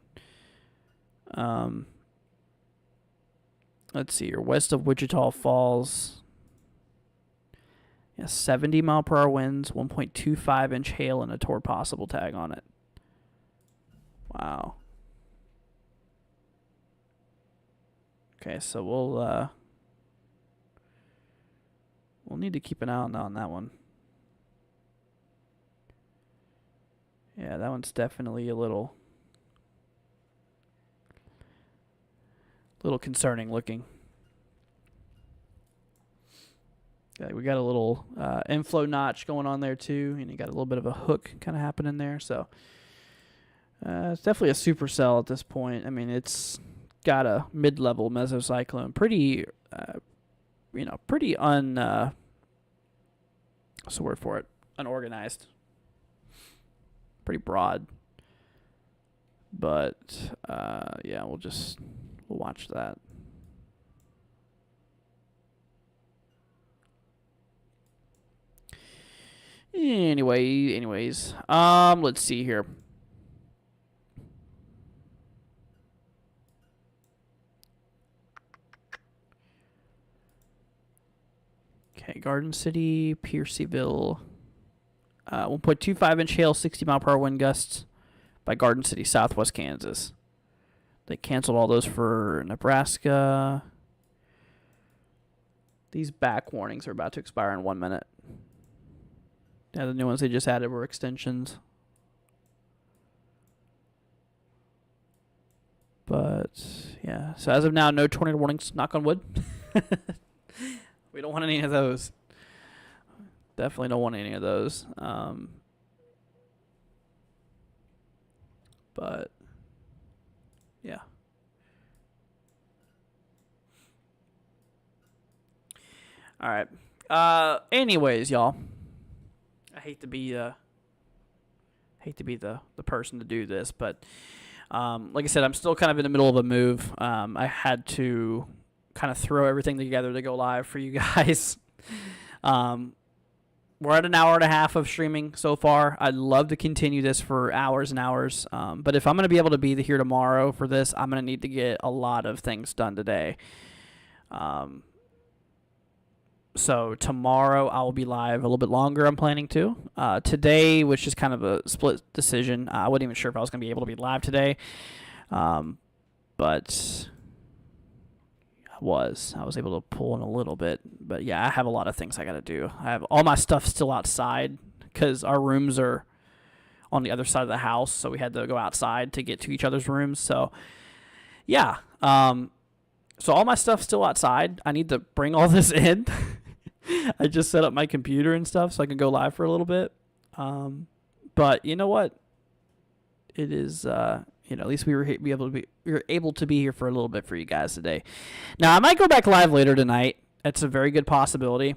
Let's see here. West of Wichita Falls. Yeah, 70-mile-per-hour winds, 1.25-inch hail, and a Tor possible tag on it. Wow. Okay, so we'll need to keep an eye on that one. Yeah, that one's definitely a little concerning looking. Yeah, we got a little inflow notch going on there too, and you got a little bit of a hook kind of happening there. So it's definitely a supercell at this point. I mean, it's got a mid-level mesocyclone, pretty what's the word for it? Unorganized, pretty broad. But yeah, we'll watch that. Anyways, let's see here. Okay, Garden City, Piercyville. 1.25 inch hail, 60 mile per hour wind gusts by Garden City, Southwest Kansas. They canceled all those for Nebraska. These back warnings are about to expire in 1 minute. Yeah, the new ones they just added were extensions. But, yeah. So as of now, no tornado warnings. Knock on wood. We don't want any of those. Definitely don't want any of those. But, yeah. All right. Anyways, y'all. I hate to be the person to do this, but like I said, I'm still kind of in the middle of a move. I had to kind of throw everything together to go live for you guys. We're at an hour and a half of streaming so far. I'd love to continue this for hours and hours, but if I'm going to be able to be here tomorrow for this, I'm going to need to get a lot of things done today. So tomorrow I will be live a little bit longer, I'm planning to. Today, which is kind of a split decision, I wasn't even sure if I was going to be able to be live today. But I was able to pull in a little bit. But yeah, I have a lot of things I got to do. I have all my stuff still outside because our rooms are on the other side of the house. So we had to go outside to get to each other's rooms. So yeah. So all my stuff's still outside. I need to bring all this in. I just set up my computer and stuff so I can go live for a little bit. But you know what? It is, at least we were able to be here for a little bit for you guys today. Now I might go back live later tonight. That's a very good possibility.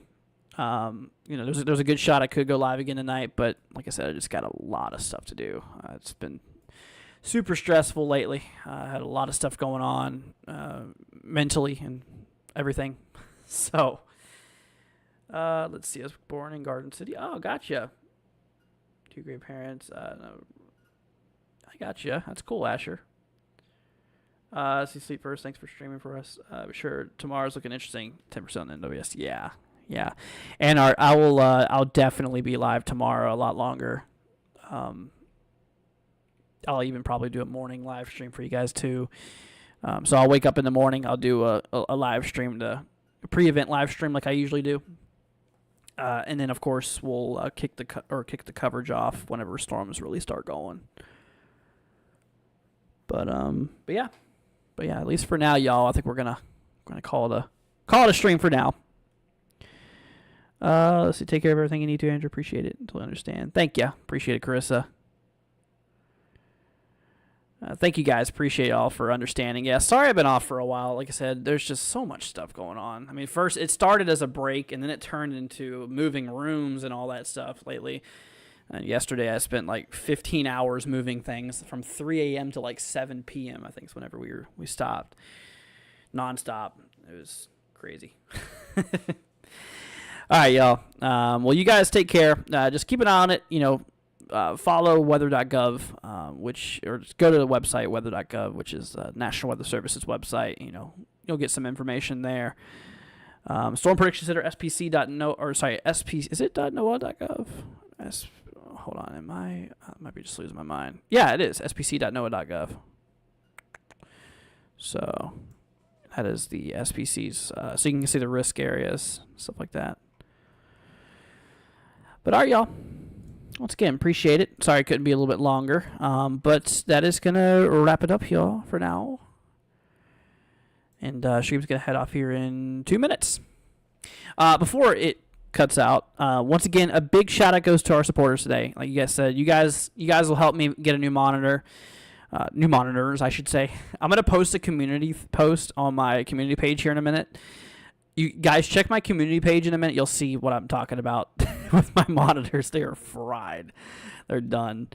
There's a good shot I could go live again tonight, but like I said, I just got a lot of stuff to do. It's been super stressful lately. I had a lot of stuff going on mentally and everything. So, let's see. I was born in Garden City. Oh, gotcha. 2 great parents. No, I gotcha. That's cool, Asher. See sleep first. Thanks for streaming for us. Sure. Tomorrow's looking interesting. 10% on NWS. Yeah. And I'll definitely be live tomorrow a lot longer. I'll even probably do a morning live stream for you guys too. So I'll wake up in the morning. I'll do a live stream, a pre-event live stream like I usually do. And then of course we'll kick the coverage off whenever storms really start going. But yeah, at least for now, y'all, I think we're gonna call it a stream for now. Let's see. Take care of everything you need to, Andrew. Appreciate it. Totally understand. Thank you. Appreciate it, Carissa. Thank you guys. Appreciate y'all for understanding. Yeah, sorry I've been off for a while. Like I said, there's just so much stuff going on. I mean, first it started as a break, and then it turned into moving rooms and all that stuff lately. And yesterday I spent like 15 hours moving things from 3 a.m. to like 7 p.m. I think is whenever we stopped. Nonstop. It was crazy. All right, y'all. Well, you guys take care. Just keep an eye on it. Follow weather.gov, or just go to the website weather.gov, which is National Weather Service's website. You'll get some information there. Storm Prediction Center, is it .noaa.gov? Hold on, I might be just losing my mind. Yeah, it is spc.noaa.gov. So that is the SPC's, so you can see the risk areas, stuff like that. But all right, y'all. Once again, appreciate it. Sorry it couldn't be a little bit longer. But that is going to wrap it up, y'all, for now. And stream's going to head off here in 2 minutes. Before it cuts out, once again, a big shout out goes to our supporters today. Like you guys said, you guys will help me get a new monitor. New monitors, I should say. I'm going to post a community post on my community page here in a minute. You guys check my community page in a minute. You'll see what I'm talking about with my monitors. They are fried. They're done.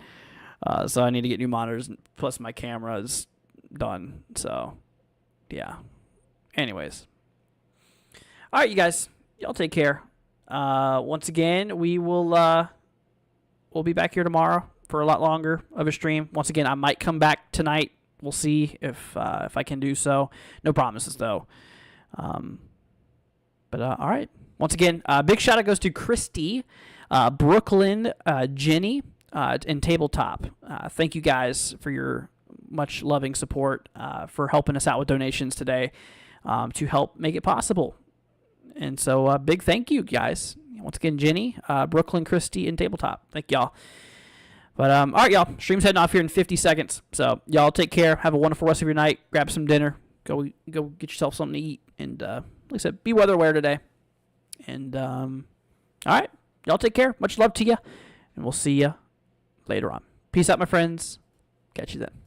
So I need to get new monitors. Plus my camera is done. So, yeah. Anyways. All right, you guys. Y'all take care. Once again, we will we'll be back here tomorrow for a lot longer of a stream. Once again, I might come back tonight. We'll see if I can do so. No promises, though. But all right. Once again, big shout out goes to Christy, Brooklyn, Jenny, and Tabletop. Thank you guys for your much loving support, for helping us out with donations today, to help make it possible. And so big thank you, guys. Once again, Jenny, Brooklyn, Christy, and Tabletop. Thank y'all. But all right, y'all. Stream's heading off here in 50 seconds. So y'all take care. Have a wonderful rest of your night. Grab some dinner. Go get yourself something to eat. And like I said, be weather aware today. And all right, y'all take care. Much love to you. And we'll see you later on. Peace out, my friends. Catch you then.